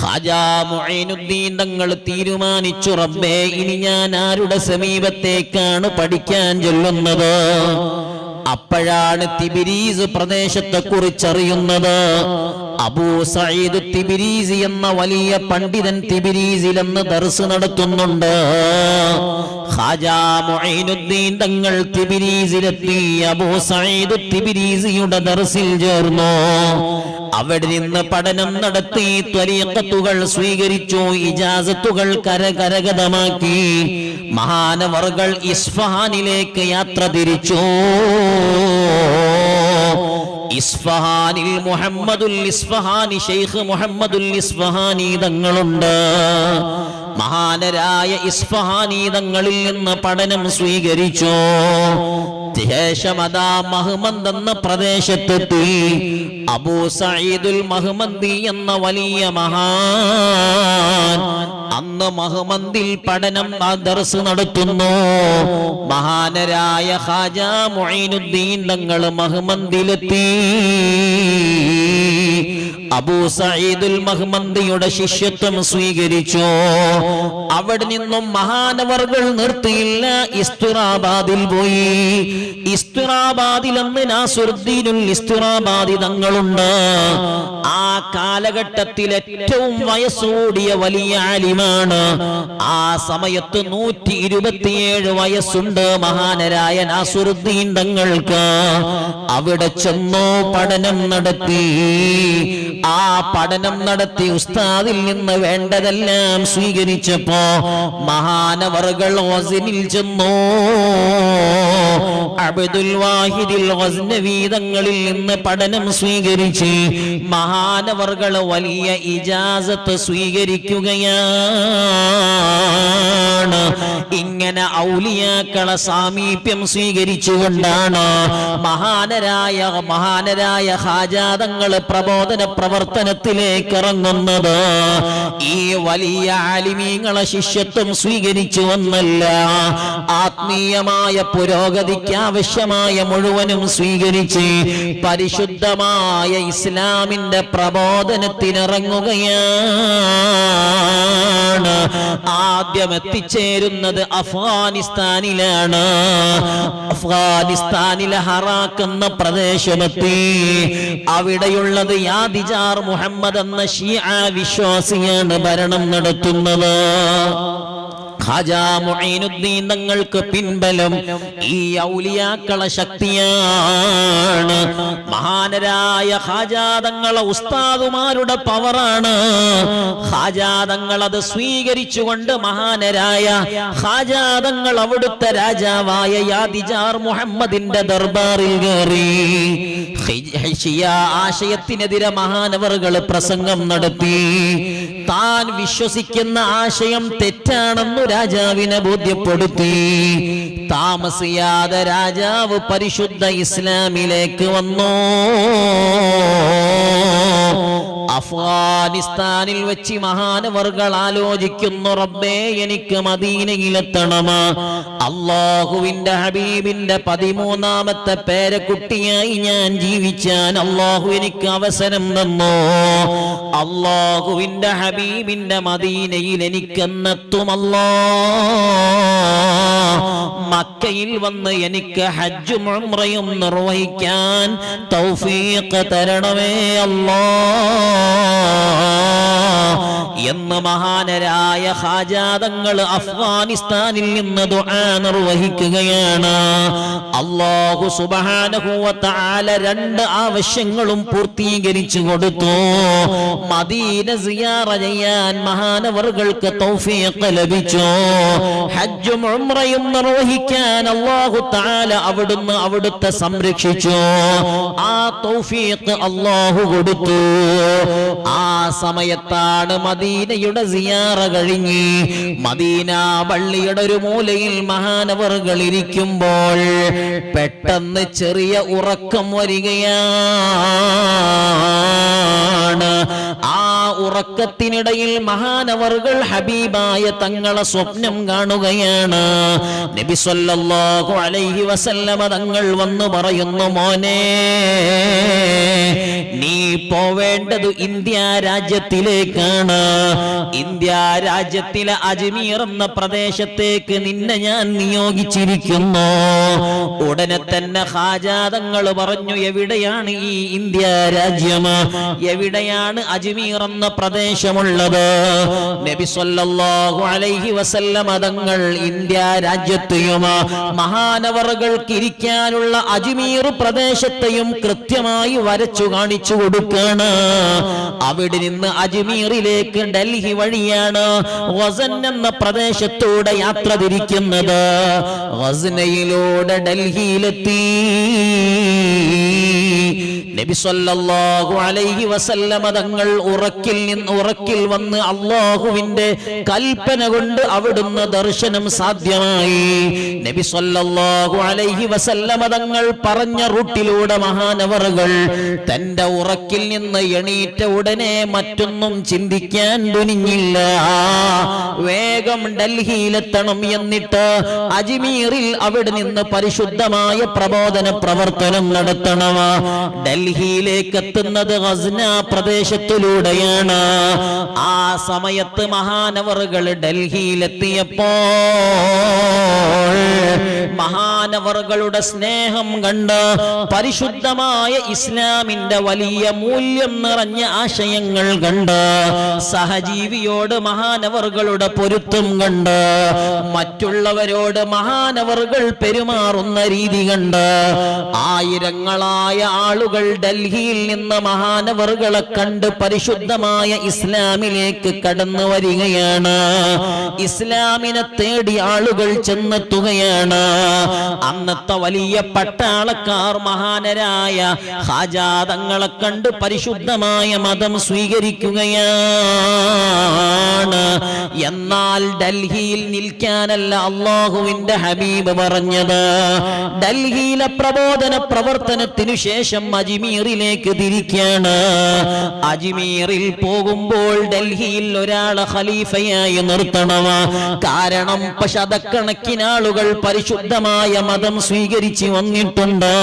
Speaker 1: ഖാജാ മുഈനുദ്ദീൻ തങ്ങൾ തീരുമാനിച്ചു, റബ്ബേ, ഇനി ഞാൻ ആരുടെ സമീപത്തേക്കാണ് പഠിക്കാൻ ചെല്ലുന്നത്? അപ്പോഴാണ് തിബിരീസ് പ്രദേശത്തെ കുറിച്ചറിയുന്നത്. അബൂ സഈദ് തിബിരീസി എന്ന വലിയ പണ്ഡിതൻ തിബിരീസിലെന്ന് ദർസ് നടത്തുന്നുണ്ട്. ഖാജാ മുഈനുദ്ദീൻ തങ്ങൾ തിബിരീസിലെത്തി. അബൂ സഈദ് തിബിരീസിയുടെ ദർസിൽ ചേർന്നു. അവിടെ നിന്ന് പഠനം നടത്തി, ത്വരീഖത്തുകൾ സ്വീകരിച്ചു, ഇജാസത്തുകൾ കരഗതമാക്കി. മഹാനവർകൾ ഇസ്ഫഹാനിലേക്ക് യാത്ര തിരിച്ചു. ഇസ്ഫഹാനിൽ മുഹമ്മദുൽ ഇസ്ഫഹാനി, ശൈഖ് മുഹമ്മദുൽ ഇസ്ഫഹാനി തങ്ങളുണ്ട്. മഹാനരായ ഇസ്ഫഹാനി തങ്ങളിൽ നിന്ന് പഠനം സ്വീകരിച്ചു. ശേഷം അതാ മഹ്മന്ത് എന്ന പ്രദേശത്തെത്തി. അബൂ സഈദുൽ മഹ്മന്ദി എന്ന വലിയ മഹാൻ അന്ന് മഹ്മന്ദിൽ പഠനം ദർസ് നടത്തുന്നു. മഹാനരായ ഖാജാ മുഈനുദ്ദീൻ തങ്ങൾ മഹ്മന്ദിലെത്തി. അബൂ സഈദുൽ മഹ്മന്ദിയുടെ ശിഷ്യത്വം സ്വീകരിച്ചു. അവിടെ നിന്നും മഹാനവർകൾ നിർത്തിയില്ല, ഇസ്തിറാബാദിൽ പോയി. ഇസ്തിറാബാദിൽ അന്ന് നാസുറുദ്ദീനുൽ ഇസ്തിറാബാദി തങ്ങളുണ്ട്. ആ കാലഘട്ടത്തിൽ ഏറ്റവും വയസ്സുകൂടിയ വലിയ ആലിമാണ്. ആ സമയത്ത് 127 വയസ്സുണ്ട് മഹാനരായ നാസുറുദ്ദീൻ തങ്ങൾക്ക്. അവിടെ ചെന്നു പഠനം നടത്തി. ആ പഠനം നടത്തി ഉസ്താദിൽ നിന്ന് വേണ്ടതെല്ലാം സ്വീകരിച്ചപ്പോ മഹാനവർകൾ ഗസ്നിൽ ചെന്നു. അബ്ദുൽ വാഹിദിൽ ഗസ്നവി തങ്ങളിൽ നിന്ന് പഠനം സ്വീകരിച്ച് മഹാനവർകൾ വലിയ ഇജാസത്ത് സ്വീകരിക്കുകയാണ്. ഇങ്ങനെ ഔലിയാക്കളെ സാമീപ്യം സ്വീകരിച്ചുകൊണ്ടാണ് മഹാനരായ ഖാജാ തങ്ങൾ പ്രബോധന പ്രവർത്തനത്തിലേക്ക് ഇറങ്ങുന്നത്. ഈ വലിയ ആലിമീങ്ങളെ ശിഷ്യത്വം സ്വീകരിച്ചു എന്നല്ല, ആത്മീയമായ പുരോഗതിക്ക് ആവശ്യമായ മുഴുവനും സ്വീകരിച്ച് പരിശുദ്ധമായ ഇസ്ലാമിന്റെ പ്രബോധനത്തിനിറങ്ങുകയാണ്. ആദ്യം എത്തിച്ചേരുന്നത് അഫ്ഗാനിസ്ഥാനിലാണ്. അഫ്ഗാനിസ്ഥാനിലെ ഹറാക്ക് എന്ന പ്രദേശമെത്തി. അവിടെയുള്ളത് യാദിജാർ മുഹമ്മദ് എന്ന ഷിയ വിശ്വാസിയാണ് ഭരണം നടത്തുന്നത്. ഖാജാ മുഈനുദ്ദീൻ തങ്ങൾക്ക് പിൻബലം ഈ ഔലിയാക്കളെ ശക്തിയാണ്. മഹാനരായ ഖാജാ തങ്ങളെ ഉസ്താദുമാരുടെ പവറാണ്. ഖാജാ തങ്ങൾ അത് സ്വീകരിച്ചുകൊണ്ട് മഹാനരായ ഖാജാ തങ്ങൾ അവിടുത്തെ രാജാവായ യാദിജാർ മുഹമ്മദിന്റെ ദർബാറിൽ കയറി. ഷിയ ആശയത്തിനെതിരെ മഹാനവറുകൾ പ്രസംഗം നടത്തി. താൻ വിശ്വസിക്കുന്ന ആശയം തെറ്റാണെന്ന് രാജാവിനെ ബോധ്യപ്പെടുത്തി. താമസിയാതെ രാജാവ് പരിശുദ്ധ ഇസ്ലാമിലേക്ക് വന്നു. അഫ്ഗാനിസ്ഥാനിൽ വെച്ച് മഹാനവർകൾ ആലോചിക്കുന്നു, റബ്ബേ, എനിക്ക് മദീനയിലെത്തണം. അല്ലാഹുവിന്റെ ഹബീബിന്റെ 13ാമത്തെ പേരക്കുട്ടിയായി ഞാൻ ജീവിച്ചാൻ അല്ലാഹു എനിക്ക് അവസരം തന്നു. അല്ലാഹുവിന്റെ ഹബീബിന്റെ മദീനയിൽ എനിക്കെന്നെത്തുമല്ലോ. മക്കയിൽ വന്ന് എനിക്ക് ഹജ്ജും ഉംറയും നിർവഹിക്കാൻ തൗഫീഖ് തരണമേ അല്ലാഹ് എന്ന് മഹാനരായ ഖാജാ തങ്ങൾ അഫ്ഗാനിസ്ഥാനിൽ നിന്ന് ദുആ നിർവഹിക്കുകയാണ്. അല്ലാഹു സുബ്ഹാനഹു വ തആല 2 ആവശ്യങ്ങളും പൂർത്തീകരിച്ചു കൊടുത്തു. മദീന സിയാറ ചെയ്യാൻ മഹാനവർകൾക്ക് തൗഫീഖ് ലഭിച്ചു. ഹജ്ജും ഉംറയും നിർവഹിക്കാൻ അല്ലാഹു തആല അവിടുത്തെ സംരക്ഷിച്ചു. ആ തൗഫീഖ് അല്ലാഹു കൊടുത്തു. ആ സമയത്താണ് മദീനയുടെ സിയാറ കഴിഞ്ഞ് മദീന പള്ളിയുടെ ഒരു മൂലയിൽ മഹാനവർകൾ ഇരിക്കുമ്പോൾ പെട്ടെന്ന് ചെറിയ ഉറക്കം വരികയാണ്. ആ ഉറക്കത്തിനിടയിൽ മഹാനവർകൾ ഹബീബായ തങ്ങളെ സ്വപ്നം കാണുകയാണ്. നബി സല്ലല്ലാഹു അലൈഹി വസല്ലമ തങ്ങൾ വന്നു പറയുന്നു, മോനെ നീ പോവേണ്ടത് ഇന്ത്യ രാജ്യത്തിലേക്കാണ്. ഇന്ത്യ രാജ്യത്തിലെ അജ്മീർ എന്ന പ്രദേശത്തേക്ക് നിന്നെ ഞാൻ നിയോഗിച്ചിരിക്കുന്നു. ഉടനെ തന്നെ ഖാജാ തങ്ങൾ പറഞ്ഞു, എവിടെയാണ് ഈ ഇന്ത്യ രാജ്യം, എവിടെയാണ് അജ്മീർ എന്ന പ്രദേശമുള്ളത്? നബി സല്ലല്ലാഹു അലൈഹി വസല്ലമ തങ്ങൾ ഇന്ത്യ രാജ്യത്തെയും മഹാനവറുകൾക്ക് ഇരിക്കാനുള്ള അജ്മീർ പ്രദേശത്തെയും കൃത്യമായി വരച്ചു കാണിച്ചു കൊടുക്കാണ്. അവിടെ നിന്ന് അജ്മീറിലേക്ക് ഡൽഹി വഴിയാണ് ഗസൻ എന്ന പ്രദേശത്തൂടെ യാത്ര തിരിക്കുന്നത്. ഗസ്നയിലൂടെ ഡൽഹിയിലെത്തി. നബി സല്ലല്ലാഹു അലൈഹി വസല്ലമ തങ്ങൾ ഉറക്കിൽ വന്ന് അല്ലാഹുവിന്റെ കൽപ്പന കൊണ്ട് അവിടുന്ന് ദർശനം സാധ്യമായി. നബി സല്ലല്ലാഹു അലൈഹി വസല്ലമ തങ്ങൾ പറഞ്ഞ റൂട്ടിലൂടെ മഹാനവറുകൾ തന്റെ ഉറക്കിൽ നിന്ന് എണീറ്റ ഉടനെ മറ്റൊന്നും ചിന്തിക്കാൻ തുനിഞ്ഞില്ല. വേഗം ഡൽഹിയിലെത്തണം, എന്നിട്ട് അജ്മീറിൽ അവിടെ നിന്ന് പരിശുദ്ധമായ പ്രബോധന പ്രവർത്തനം നടത്തണം. ഡൽഹിയിലേക്ക് എത്തുന്നത് ഗസ്ന പ്രദേശത്തിലൂടെയാണ്. ആ സമയത്ത് മഹാനവറുകൾ ഡൽഹിയിലെത്തിയപ്പോൾ മഹാനവറുകളുടെ സ്നേഹം കണ്ട് പരിശുദ്ധമായ ഇസ്ലാമിന്റെ വലിയ മൂല്യം നിറഞ്ഞ ആശയങ്ങൾ കണ്ട് സഹജീവിയോട് മഹാനവറുകളുടെ പൊരുത്തം കണ്ട് മറ്റുള്ളവരോട് മഹാനവറുകൾ പെരുമാറുന്ന രീതി കണ്ട് ആയിരങ്ങളായ ആളുകൾ ഡൽഹിയിൽ നിന്ന് മഹാനവറുകളെ കണ്ട് പരിശുദ്ധമായ ഇസ്ലാമിലേക്ക് കടന്നു വരികയാണ്. ഇസ്ലാമിനെ തേടി ആളുകൾ ചെന്നെത്തുകയാണ്. അന്നത്തെ വലിയ പട്ടാളക്കാർ മഹാനരായ ഖാജാ തങ്ങളെ കണ്ട് പരിശുദ്ധമായ മതം സ്വീകരിക്കുകയാണ്. എന്നാൽ ഡൽഹിയിൽ നിൽക്കാനല്ല അല്ലാഹുവിന്റെ ഹബീബ് പറഞ്ഞത്. ഡൽഹിയിലെ പ്രബോധന പ്രവർത്തനത്തിനു ശേഷം അജ്മീറിലേക്ക് തിരിക്കാണ്. അജ്മീറിൽ പോകുമ്പോൾ ഡൽഹിയിൽ ഒരാളെ ഖലീഫയായി നിർത്തണം. കാരണം ശതക്കണക്കിന് ആളുകൾ പരിശുദ്ധമായ മതം സ്വീകരിച്ചു വന്നിട്ടുണ്ട്.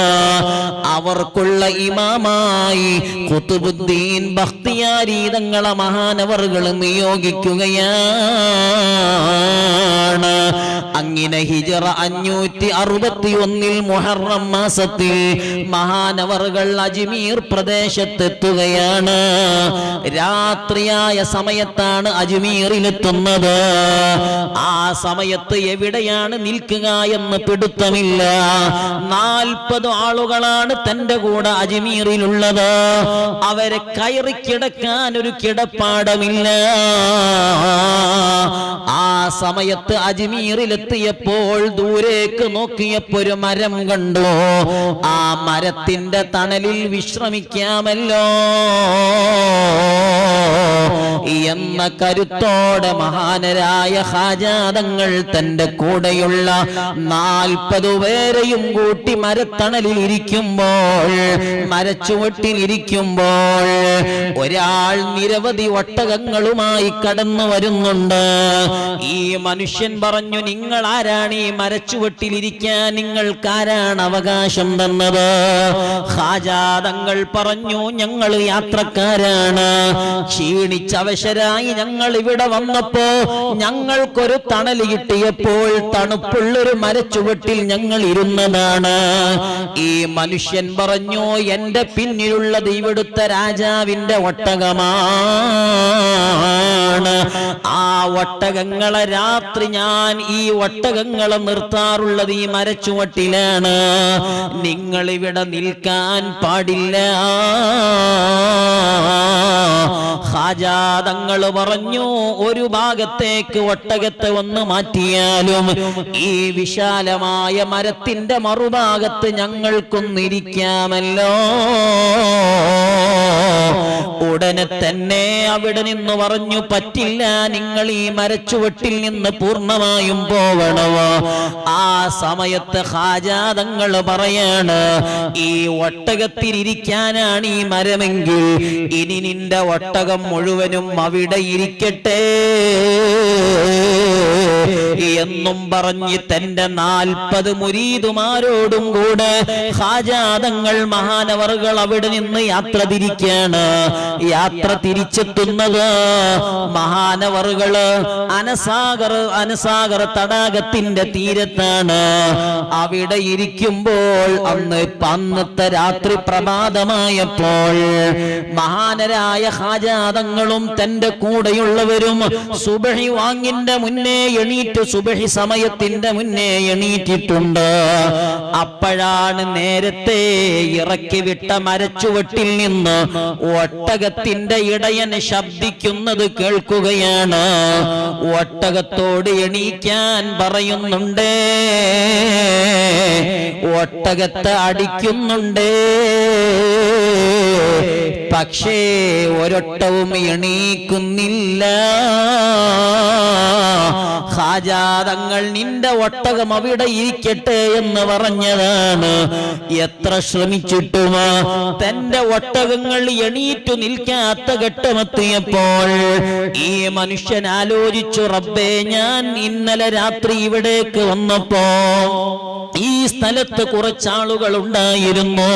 Speaker 1: അവർക്കുള്ള ഇമാമായി ഖുതുബുദ്ദീൻ ബഖ്തിയാരി തങ്ങളെ മഹാനവറുകൾ നിയോഗിക്കുകയാണ്. അങ്ങനെ ഹിജ്റ 561 മുഹറം മാസത്തിൽ മഹാനവറുകൾ അജ്മീർ പ്രദേശത്തെത്തുകയാണ്. രാത്രിയായ സമയത്താണ് അജ്മീറിലെത്തുന്നത്. ആ സമയത്ത് എവിടെയാണ് നിൽക്കുക എന്ന് പിടുത്തമില്ല. 40 ആളുകളാണ് തന്റെ കൂടെ അജ്മീറിലുള്ളത്. അവരെ കയറി കിടക്കാൻ ഒരു കിടപ്പാടമില്ല. ആ സമയത്ത് അജ്മീറിലെത്തിയപ്പോൾ ദൂരേക്ക് നോക്കിയപ്പോൾ ഒരു മരം കണ്ടു. ആ മരത്തിന്റെ തണലിൽ വിശ്രമിക്കാമല്ലോ എന്ന കരുത്തോടെ മഹാനരായ ഖാജാ തങ്ങൾ തന്റെ കൂടെയുള്ള 40 പേരെയും കൂട്ടി മരത്തണലിൽ ഇരിക്കുമ്പോൾ, മരച്ചുവട്ടിലിരിക്കുമ്പോൾ ഒരാൾ നിരവധി ഒട്ടകങ്ങളുമായി കടന്നു വരുന്നുണ്ട്. ഈ മനുഷ്യൻ പറഞ്ഞു, നിങ്ങൾ ആരാണ് ഈ മരച്ചുവട്ടിലിരിക്കാൻ? നിങ്ങൾക്കാരാണ് അവകാശം തന്നത്? ഖാജാ തങ്ങൾ പറഞ്ഞു, ഞങ്ങൾ യാത്രക്കാരാണ്. ക്ഷീണിച്ചവശരായി ഞങ്ങൾ ഇവിടെ വന്നപ്പോ ഞങ്ങൾക്കൊരു തണൽ കിട്ടിയപ്പോൾ തണുപ്പുള്ളൊരു മരച്ചുവട്ടിൽ ഞങ്ങൾ ഇരുന്നതാണ്. ഈ മനുഷ്യൻ പറഞ്ഞു, എന്റെ പിന്നിലുള്ളത് ഇവിടുത്തെ രാജാവിന്റെ ഒട്ടകമാണ്. ആ ഒട്ടകങ്ങളെ രാത്രി ഞാൻ ഈ ഒട്ടകങ്ങളെ നിർത്താറുള്ളത് ഈ മരച്ചുവട്ടിലാണ്. നിങ്ങൾ ഇവിടെ നിൽക്കാൻ പാടില്ല. ഖാജാ തങ്ങൾ പറഞ്ഞു, ഒരു ഭാഗത്തേക്ക് ഒട്ടകത്തെ ഒന്ന് മാറ്റിയാലും ഈ വിശാലമായ മരത്തിന്റെ മറുഭാഗത്ത് ഞങ്ങൾക്കൊന്നിരിക്കാമല്ലോ. ഉടനെ തന്നെ അവിടെ നിന്ന് പറഞ്ഞു, പറ്റില്ല, നിങ്ങൾ ഈ മരച്ചുവട്ടിൽ നിന്ന് പൂർണ്ണമായും പോവണമോ? ആ സമയത്ത് ഖാജാ തങ്ങൾ പറയാണ്, ഈ ഒട്ടകത്തിലിരിക്കാനാണ് ഈ മരമെങ്കിൽ ഇനി നിന്റെ ഒട്ടകം മുഴുവനും അവിടെ ഇരിക്കട്ടെ എന്നും പറഞ്ഞ് തന്റെ 40 മുരീദുമാരോടും കൂടെ ഖാജാ തങ്ങൾ മഹാനവറുകൾ അവിടെ നിന്ന് യാത്ര തിരിക്കാണ്. യാത്ര തിരിച്ചെത്തുന്നത് മഹാനവറുകള് അനസാഗർ തടാകത്തിന്റെ തീരത്താണ്. അവിടെ ഇരിക്കുമ്പോൾ അന്നത്തെ രാത്രി പ്രഭാതമായപ്പോൾ മഹാനരായ ഖാജാ തങ്ങളും തന്റെ കൂടെയുള്ളവരും സുബഹി വാങ്ങിന്റെ മുന്നേ എണീറ്റ്, സുബഹി സമയത്തിന്റെ മുന്നേ എണീറ്റിട്ടുണ്ട്. അപ്പോഴാണ് നേരത്തെ ഇറക്കി വിട്ട മരച്ചുവട്ടിൽ നിന്ന് ഒട്ടകത്തിന്റെ ഇടയൻ ശബ്ദിക്കുന്നത് കേൾക്കുകയാണ്. ഒട്ടകത്തോട് എണീക്കാൻ പറയുന്നുണ്ടേ, ഒട്ടകത്തെ അടിക്കുന്നുണ്ടേ. പക്ഷേ ഒരൊട്ടവും എണീക്കുന്നില്ല. ഖാജാ തങ്ങൾ നിന്റെ ഒട്ടകം അവിടെ ഇരിക്കട്ടെ എന്ന് പറഞ്ഞതാണ്. എത്ര ശ്രമിച്ചിട്ടും തന്റെ ഒട്ടകങ്ങൾ എണീറ്റു നിൽക്കാത്ത ഘട്ടമെത്തിയപ്പോൾ ഈ മനുഷ്യൻ ആലോചിച്ചു, റബ്ബേ, ഞാൻ ഇന്നലെ രാത്രി ഇവിടേക്ക് വന്നപ്പോ ഈ സ്ഥലത്ത് കുറച്ചാളുകൾ ഉണ്ടായിരുന്നു.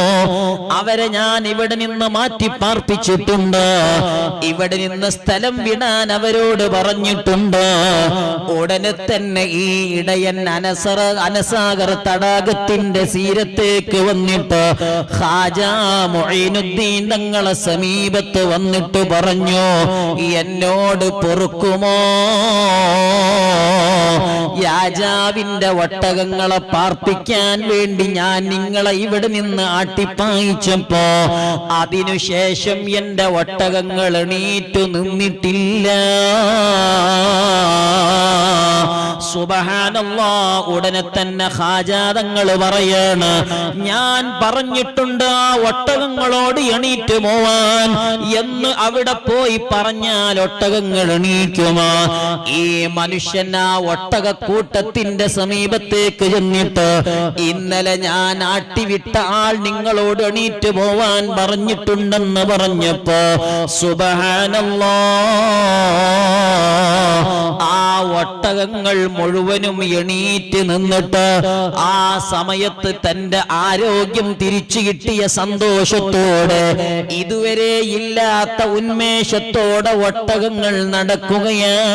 Speaker 1: അവരെ ഞാൻ ഇവിടെ നിന്ന് മാറ്റി പാർപ്പിച്ചിട്ടുണ്ട്. ഇവിടെ നിന്ന് സ്ഥലം വിടാൻ അവരോട് പറഞ്ഞിട്ടുണ്ട്. ഉടനെ തന്നെ ഈ ഇടയൻ അനസാഗർ തടാകത്തിന്റെ തീരത്തേക്ക് വന്നിട്ട് ഖാജാ മുഈനുദ്ദീൻ തങ്ങളെ സമീപത്ത് വന്നിട്ട് പറഞ്ഞു, എന്നോട് പൊറുക്കുമോ? രാജാവിന്റെ ഒട്ടകങ്ങളെ പാർപ്പിക്കാൻ വേണ്ടി ഞാൻ നിങ്ങളെ ഇവിടെ നിന്ന് ആട്ടിപ്പായിച്ചപ്പോ അതിനുശേഷം എന്റെ ഒട്ടകങ്ങൾ എണീറ്റു നിന്നിട്ടില്ല. സുബ്ഹാനല്ലാഹ്. ഉടനെ തന്നെ ഖാജാ തങ്ങൾ പറയാണ്, ഞാൻ പറഞ്ഞിട്ടുണ്ട് ആ ഒട്ടകങ്ങളോട് എണീറ്റ് പോവാൻ എന്ന്. അവിടെ പോയി പറഞ്ഞാൽ ഒട്ടകങ്ങൾ എണീക്കുമോ? ഈ മനുഷ്യൻ ആ ഒട്ടകക്കൂട്ടത്തിന്റെ സമീപത്തേക്ക് ചെന്നിട്ട്, ഇന്നലെ ഞാൻ ആട്ടിവിട്ട ആൾ നിങ്ങളോട് എണീറ്റ് പോവാൻ പറഞ്ഞിട്ടുണ്ടെന്ന് പറഞ്ഞപ്പോ സുബ്ഹാനല്ലാഹ്, ആ ഒട്ടകങ്ങൾ മുഴുവനും എണീറ്റ് നിന്നിട്ട് ആ സമയത്ത് തന്റെ ആരോഗ്യം തിരിച്ചു കിട്ടിയ സന്തോഷത്തോടെ, ഇതുവരെ ഇല്ലാത്ത ഉന്മേഷത്തോടെ ഒട്ടകങ്ങൾ നടക്കുകയാണ്.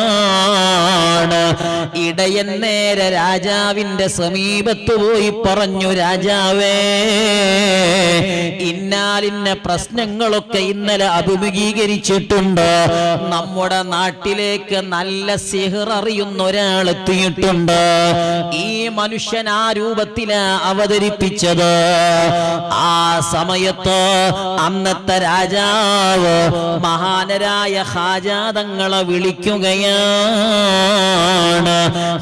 Speaker 1: ഇടയൻ നേരെ രാജാവിന്റെ സമീപത്ത് പോയി പറഞ്ഞു, രാജാവേ, ഇന്നാലിന്ന പ്രശ്നങ്ങളൊക്കെ ഇന്നലെ അഭിമുഖീകരിച്ചിട്ടുണ്ട്. നമ്മുടെ നാട്ടിലേക്ക് നല്ല സിഹർ അറിയുന്ന ഒരാൾ എത്തിയിട്ടുണ്ട്. ഈ മനുഷ്യൻ ആ രൂപത്തിലാ അവതരിപ്പിച്ചത്. ആ സമയത്ത് അന്നത്തെ രാജാവ് മഹാനരായ ഖാജാ തങ്ങളെ വിളിക്കുകയാണ്.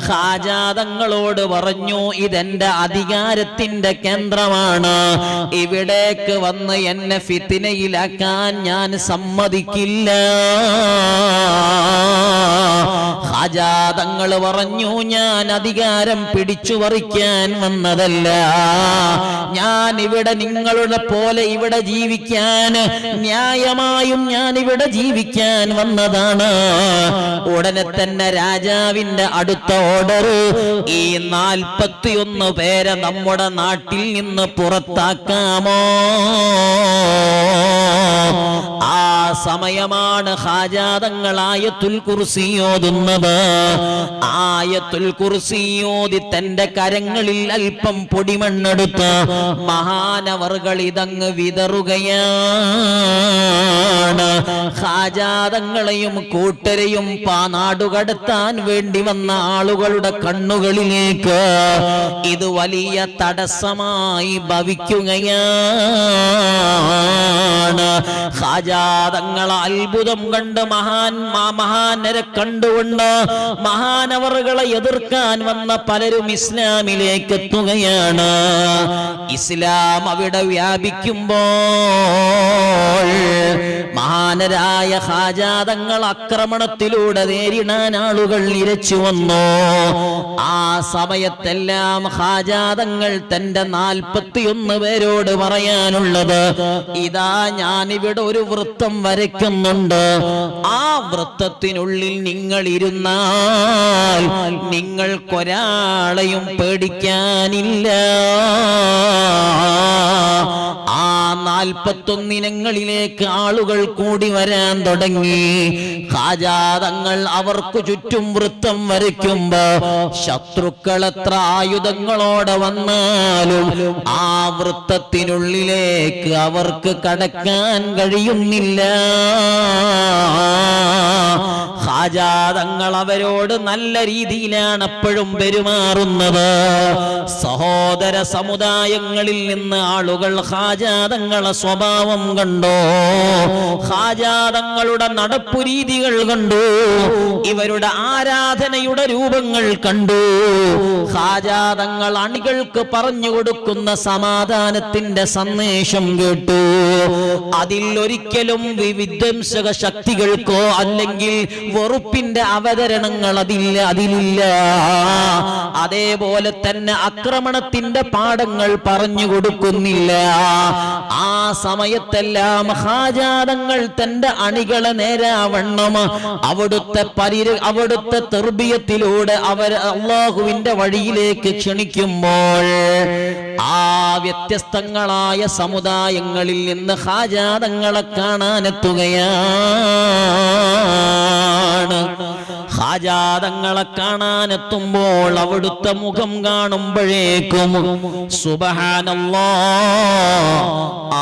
Speaker 1: ഖാജാ തങ്ങളോട് പറഞ്ഞു, ഇതെന്റെ അധികാരത്തിന്റെ കേന്ദ്രമാണ്. ഇവിടേക്ക് വന്ന് എന്നെ ഫിത്നയിലാക്കാൻ ഞാൻ സമ്മതിക്കില്ല. ഖാജാ തങ്ങൾ പറഞ്ഞു, ഞാൻ അധികാരം പിടിച്ചു പറിക്കാൻ വന്നതല്ല. ഞാൻ ഇവിടെ നിങ്ങളുടെ പോലെ ഇവിടെ ജീവിക്കാൻ, ന്യായമായും ഞാൻ ഇവിടെ ജീവിക്കാൻ വന്നതാണ്. ഉടനെ തന്നെ രാജാവിന്റെ അടുത്ത ഓർഡർ, ഈ 41 പേരെ നമ്മുടെ നാട്ടിൽ നിന്ന് പുറത്താക്കാമോ? ആ സമയമാണ് ഖാജാ തങ്ങൾ ആയത്തുൽ കുർസി ഓതുന്നത്. ആയത്തുൽ കുർസി ഓതി തന്റെ കരങ്ങളിൽ അല്പം പൊടിമണ്ണെടുത്ത് മഹാനവറുകൾ ഇതങ്ങ് വിതറുകയാണ്. ഖാജാ തങ്ങളെയും കൂട്ടരെയും നാടുകടത്താൻ വേണ്ടി വന്ന ആളുകളുടെ കണ്ണുകളിലേക്ക് ഇത് വലിയ തടസ്സമായി ഭവിക്കുകയാണ്. ഖാജാ തങ്ങൾ അത്ഭുതം കണ്ട് മഹാനരെ കണ്ടുകൊണ്ട് മഹാനവറുകളെ എതിർക്കാൻ വന്ന പലരും ഇസ്ലാമിലേക്ക് എത്തുകയാണ്. ഇസ്ലാം അവിടെ വ്യാപിക്കുമ്പോൾ മഹാനരായ ഖാജാ തങ്ങൾ ആക്രമണത്തിലൂടെ നേരിടാൻ ആളുകൾ നിരച്ചു വന്നു. ആ സമയത്തെല്ലാം ഖാജാ തങ്ങൾ തന്റെ 41 പേരോട് പറയാനുള്ളത്, ഇതാ ഞാനിവിടെ ഒരു വൃത്തം വരയ്ക്കുന്നുണ്ട്. ആ വൃത്തത്തിനുള്ളിൽ നിങ്ങൾ ഇരുന്നാൽ നിങ്ങൾക്കൊരാളെയും പേടിക്കാനില്ല. ആ 41 ഇനങ്ങളിലേക്ക് ആളുകൾ കൂടി വരാൻ തുടങ്ങി. ഖാജാ തങ്ങൾ അവർക്ക് ചുറ്റും വൃത്തം വരയ്ക്കുമ്പോ ശത്രുക്കൾ എത്ര ആയുധങ്ങളോടെ വന്നാലും ആ വൃത്തത്തിനുള്ളിലേക്ക് അവർക്ക് കടക്കാൻ കഴിയുന്നില്ല. ഖാജാ തങ്ങൾ അവരോട് നല്ല രീതിയിലാണ് എപ്പോഴും പെരുമാറുന്നത്. സഹോദര സമുദായങ്ങളിൽ നിന്ന് ആളുകൾ ഖാജാ തങ്ങളെ സ്വഭാവം കണ്ടു, ഖാജാ തങ്ങളുടെ നടപ്പു രീതികൾ കണ്ടു, ഇവരുടെ ആരാധനയുടെ രൂപങ്ങൾ കണ്ടു. ഖാജാ തങ്ങൾ അണികൾക്ക് പറഞ്ഞു കൊടുക്കുന്ന സമാധാനത്തിന്റെ സന്ദേശം കേട്ടു. അതിൽ ഒരിക്കലും വിധ്വംസക ശക്തികൾക്കോ അല്ലെങ്കിൽ വെറുപ്പിന്റെ അവതരണങ്ങൾ അതിലില്ല. അതേപോലെ തന്നെ ആക്രമണത്തിന്റെ പാഠങ്ങൾ പറഞ്ഞു കൊടുക്കുന്നില്ല. ആ സമയത്തെല്ലാം ഖാജാ തങ്ങൾ തന്റെ അണികളെ നേരാവണ്ണം അവിടുത്തെ തർബിയത്തിലൂടെ അവർ അല്ലാഹുവിന്റെ വഴിയിലേക്ക് ക്ഷണിക്കുമ്പോൾ ആ വ്യത്യസ്തങ്ങളായ സമുദായങ്ങളിൽ നിന്ന് ഖാജാ തങ്ങളെ കാണാനെത്തുകയാണ്. ഖാജാ തങ്ങളെ കാണാനെത്തുമ്പോൾ അവിടുത്തെ മുഖം കാണുമ്പോഴേക്കും സുബ്ഹാനല്ലാഹ്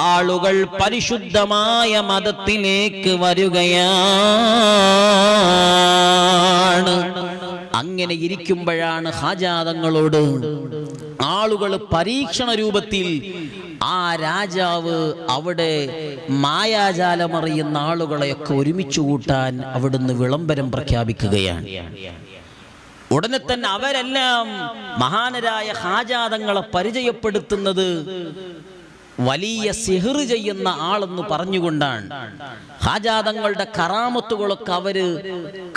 Speaker 1: ആളുകൾ പരിശുദ്ധമായ മതത്തിലേക്ക് വരികയാണ്. അങ്ങനെ ഇരിക്കുമ്പോഴാണ് ഖാജാ തങ്ങളോട് ആളുകൾ പരീക്ഷണ രൂപത്തിൽ ആ രാജാവ് അവിടെ മായാജാലമറിയുന്ന ആളുകളെയൊക്കെ ഒരുമിച്ച് കൂട്ടാൻ അവിടുന്ന് വിളംബരം പ്രഖ്യാപിക്കുകയാണ്. ഉടനെ തന്നെ അവരെല്ലാം മഹാനരായ ഖാജാ തങ്ങളെ പരിചയപ്പെടുത്തുന്നത് വലിയ സിഹ്ർ ചെയ്യുന്ന ആളെന്ന് പറഞ്ഞുകൊണ്ടാണ്. ഖാജാ തങ്ങളുടെ കറാമത്തുകളൊക്കെ അവര്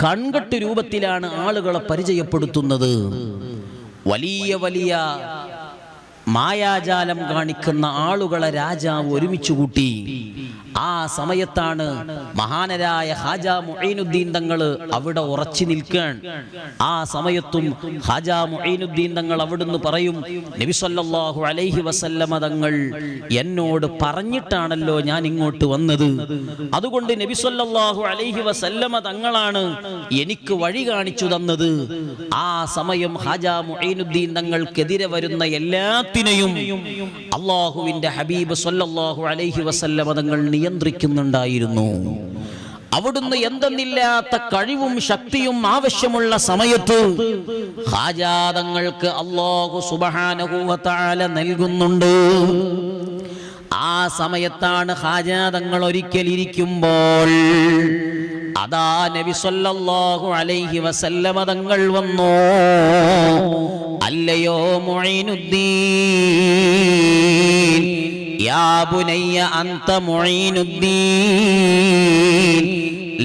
Speaker 1: കൺകെട്ട് രൂപത്തിലാണ് ആളുകളെ പരിചയപ്പെടുത്തുന്നത്. വലിയ വലിയ മായാജാലം കാണിക്കുന്ന ആളുകളെ രാജാവ് ഒരുമിച്ച് കൂട്ടി. ആ സമയത്താണ് മഹാനരായ ഖാജാ മുഈനുദ്ദീൻ തങ്ങൾ അവിടെ ഉറച്ചു നിൽക്കാൻ. ആ സമയത്തും ഖാജാ മുഈനുദ്ദീൻ തങ്ങൾ അവിടുന്ന് പറയും, നബി സല്ലല്ലാഹു അലൈഹി വസല്ലമ തങ്ങൾ എന്നോട് പറഞ്ഞിട്ടാണല്ലോ ഞാൻ ഇങ്ങോട്ട് വന്നത്. അതുകൊണ്ട് നബി സല്ലല്ലാഹു അലൈഹി വസല്ലമ തങ്ങളാണ് എനിക്ക് വഴി കാണിച്ചു തന്നത്. ആ സമയം ഖാജാ മുഈനുദ്ദീൻ തങ്ങൾക്കെതിരെ വരുന്ന എല്ലാത്തിനെയും അല്ലാഹുവിന്റെ ഹബീബ് സല്ലല്ലാഹു അലൈഹി വസല്ലമ തങ്ങൾ നിയന്ത്രിക്കുന്നുണ്ടായിരുന്നു. അവിടുന്ന് എന്തെന്നില്ലാത്ത കഴിവും ശക്തിയും ആവശ്യമുള്ള സമയത്ത് ഖാജാ തങ്ങൾക്ക് അല്ലാഹു സുബ്ഹാനഹു വ തആല നൽകുന്നുണ്ട്. ആ സമയത്താണ് ഖാജാ തങ്ങൾ ഒരിക്കൽ ഇരിക്കുമ്പോൾ അതാ നബി സല്ലല്ലാഹു അലൈഹി വസല്ലമ തങ്ങൾ വന്നു. അല്ലയോ മുഈനുദ്ദീൻ, യാ ബുനയ്യ അൻത മുഈനുദ്ദീൻ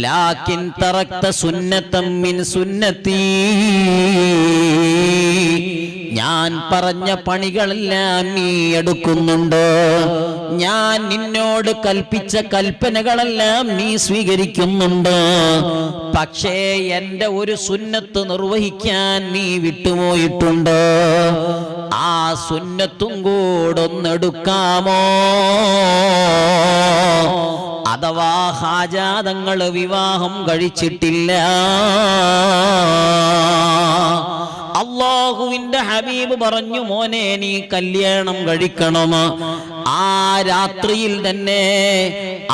Speaker 1: ലാകിൻ തറക്ത സുന്നതൻ മിൻ സുന്നതി. ഞാൻ പറഞ്ഞ പണികളെല്ലാം നീ എടുക്കുന്നുണ്ട്, ഞാൻ നിന്നോട് കൽപ്പിച്ച കൽപ്പനകളെല്ലാം നീ സ്വീകരിക്കുന്നുണ്ട്. പക്ഷേ എന്റെ ഒരു സുന്നത്ത് നിർവഹിക്കാൻ നീ വിട്ടുപോയിട്ടുണ്ട്. ആ സുന്നത്തും കൂടൊന്നെടുക്കാമോ? അഥവാ ഖാജാ തങ്ങൾ വിവാഹം കഴിച്ചിട്ടില്ല. അല്ലാഹുവിന്റെ ഹബീബ് പറഞ്ഞു, മോനെ നീ കല്യാണം കഴിക്കണം. ആ രാത്രിയിൽ തന്നെ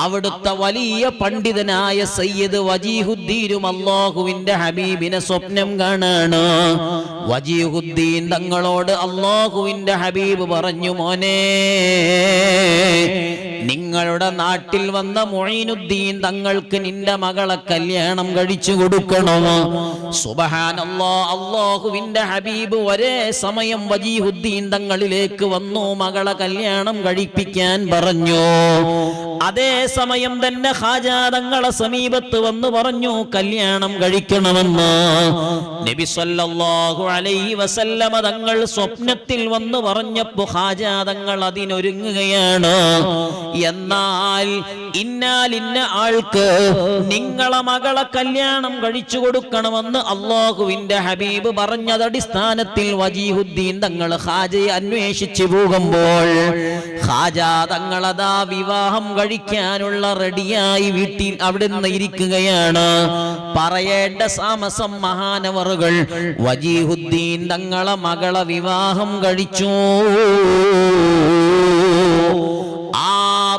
Speaker 1: അവിടുത്തെ വലിയ പണ്ഡിതനായ സയ്യിദ് വജീഹുദ്ദീനും അല്ലാഹുവിന്റെ ഹബീബിനെ സ്വപ്നം കാണാണ്. വജീഹുദ്ദീൻ തങ്ങളോട് അല്ലാഹുവിന്റെ ഹബീബ് പറഞ്ഞു, മോനെ നിങ്ങളുടെ നാട്ടിൽ വന്ന മുഈനുദ്ദീൻ തങ്ങൾക്ക് നിന്റെ മകളെ കല്യാണം കഴിച്ചു കൊടുക്കണമോ? സുബ്ഹാനല്ലാഹ്, അല്ലാഹുവിന്റെ ഹബീബ് ഒരേ സമയം വജീഹുദ്ദീൻ തങ്ങളിലേക്ക് വന്നു, മകളെ കല്യാണം കഴിപ്പിക്കാൻ പറഞ്ഞു. അതേ സമയം തന്നെ ഖാജാ തങ്ങളെ സമീപത്ത് വന്ന് പറഞ്ഞു കല്യാണം കഴിക്കണമെന്ന്. നബി സല്ലല്ലാഹു അലൈഹി വസല്ലമ തങ്ങൾ സ്വപ്നത്തിൽ വന്ന് പറഞ്ഞപ്പോൾ ഖാജാ തങ്ങൾ അതിനൊരുങ്ങുകയാണ്. എന്നാൽ ഇന്ന ആൾക്ക് നിങ്ങളെ മകളെ കല്യാണം കഴിച്ചു കൊടുക്കണമെന്ന് അല്ലാഹുവിന്റെ ഹബീബ് പറഞ്ഞത് അടിസ്ഥാനത്തിൽ വജീഹുദ്ദീൻ തങ്ങൾ ഖാജയെ അന്വേഷിച്ചു പോകുമ്പോൾ ഖാജാ തങ്ങളതാ വിവാഹം കഴിക്കാനുള്ള റെഡിയായി വീട്ടിൽ അവിടെ നിന്ന് ഇരിക്കുകയാണ്. പറയേണ്ട താമസം മഹാനവറുകൾ വജീഹുദ്ദീൻ തങ്ങളെ മകളെ വിവാഹം കഴിച്ചു. ആ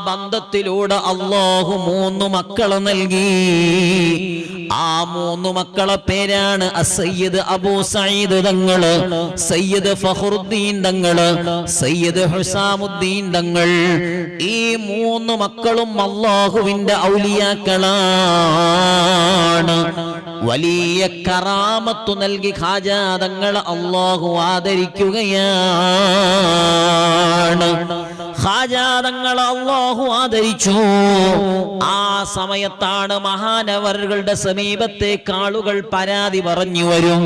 Speaker 1: ബന്ധത്തിലൂടെ അല്ലാഹു 3 മക്കളെ നൽകി. ആ 3 മക്കളെ പേരാണ് സയ്യിദ് അബൂ സഈദ് തങ്ങള്, സയ്യിദ് ഫഖറുദ്ദീൻ തങ്ങള്, സയ്യിദ് ഹുസാമുദ്ദീൻ തങ്ങൾ. ഈ 3 മക്കളും അല്ലാഹുവിന്റെ ഔലിയാക്കളാണ്. വലിയ കറാമത്ത് നൽകി ഖാജാ തങ്ങളെ അല്ലാഹു ആദരിക്കുകയാണ്. ഖാജാ തങ്ങളെ അല്ലാഹു ആദരിച്ചു. ആ സമയത്താണ് മഹാനവറുകളുടെ സമീപത്തേക്ക് ആളുകൾ പരാതി പറഞ്ഞു വരും.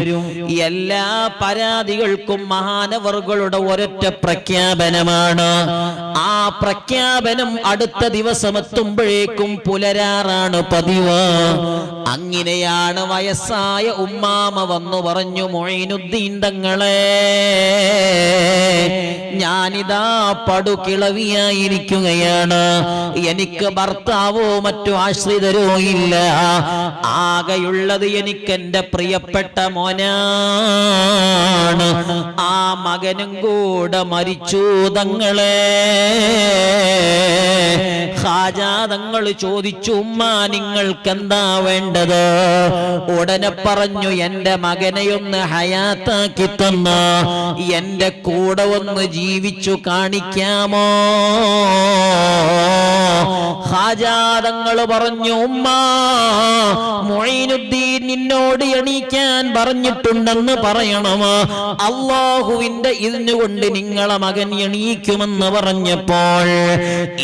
Speaker 1: എല്ലാ പരാതികൾക്കും മഹാനവറുകളുടെ ഒരൊറ്റ പ്രഖ്യാപനമാണ്. ആ പ്രഖ്യാപനം അടുത്ത ദിവസം എത്തുമ്പോഴേക്കും പുലരാറാണ് പതിവ്. അങ്ങനെയാണ് വയസ്സായ ഉമ്മാമ വന്നു പറഞ്ഞു, മുഈനുദ്ദീൻ തങ്ങളെ, ഞാനിതാ പടുകിളവിയായിരിക്കുകയാണ്. എനിക്ക് ഭർത്താവോ മറ്റു ആശ്രിതരോ ഇല്ല. ആകെയുള്ളത് എനിക്ക് എന്റെ പ്രിയപ്പെട്ട മോനാണ്. ആ മകനും കൂടെ മരിച്ചു തങ്ങളെ. ഖാജാ തങ്ങൾ ചോദിച്ചു, ഉമ്മ നിങ്ങൾക്ക് എന്താ വേണ്ടത്? ഉടനെ പറഞ്ഞു, എന്റെ മകനെയൊന്ന് ഹയാത്താക്കി തന്ന എന്റെ കൂടെ ഒന്ന് ജീവിച്ചു കാണിക്കാമോ? ഖാജാ തങ്ങൾ പറഞ്ഞു, ഉമ്മ, മുഈനുദ്ദീൻ നിന്നോട് എണീക്കാൻ പറഞ്ഞിട്ടുണ്ടെന്ന് പറയണമോ? അല്ലാഹുവിന്റെ ഇതിനുകൊണ്ട് നിങ്ങളെ മകൻ എണീക്കുമെന്ന് പറഞ്ഞപ്പോൾ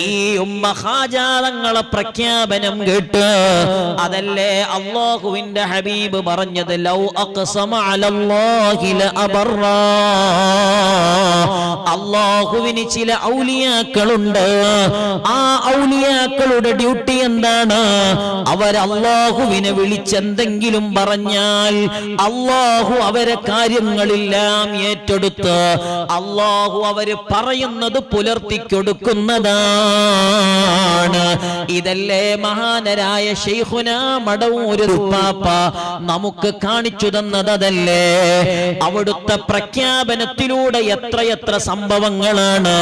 Speaker 1: ഈ ഉമ്മ ഖാജാ തങ്ങളെ പ്രഖ്യാപനം കേട്ട്, അതല്ലേ അല്ലാഹുവിന്റെ ഹബീബ് പറഞ്ഞത്, ലൗ അഖ്സമ അലല്ലാഹി ലഅബറ. അല്ലാഹുവിന് ചില ഔലിയാക്കളുണ്ട്. ആ ഔലിയാക്കളുടെ ഡ്യൂട്ടി എന്താണ്? അവർ അല്ലാഹുവിനെ വിളിച്ചെന്തെങ്കിലും പറഞ്ഞാൽ അല്ലാഹു അവരെ കാര്യങ്ങളെല്ലാം ഏറ്റെടുത്ത് അല്ലാഹു അവര് പറയുന്നത് പുലർത്തിക്കൊടുക്കുന്നതാണ്. ഇതല്ലേ മഹാനരായ ശൈഖുനാ മടവൂർ ഉപ്പാപ്പ നമുക്ക് കാണിച്ചു തന്നത്. അതല്ലേ അവിടുത്തെ പ്രഖ്യാപനത്തിലൂടെ എത്രയെത്ര സംഭവങ്ങളാണ്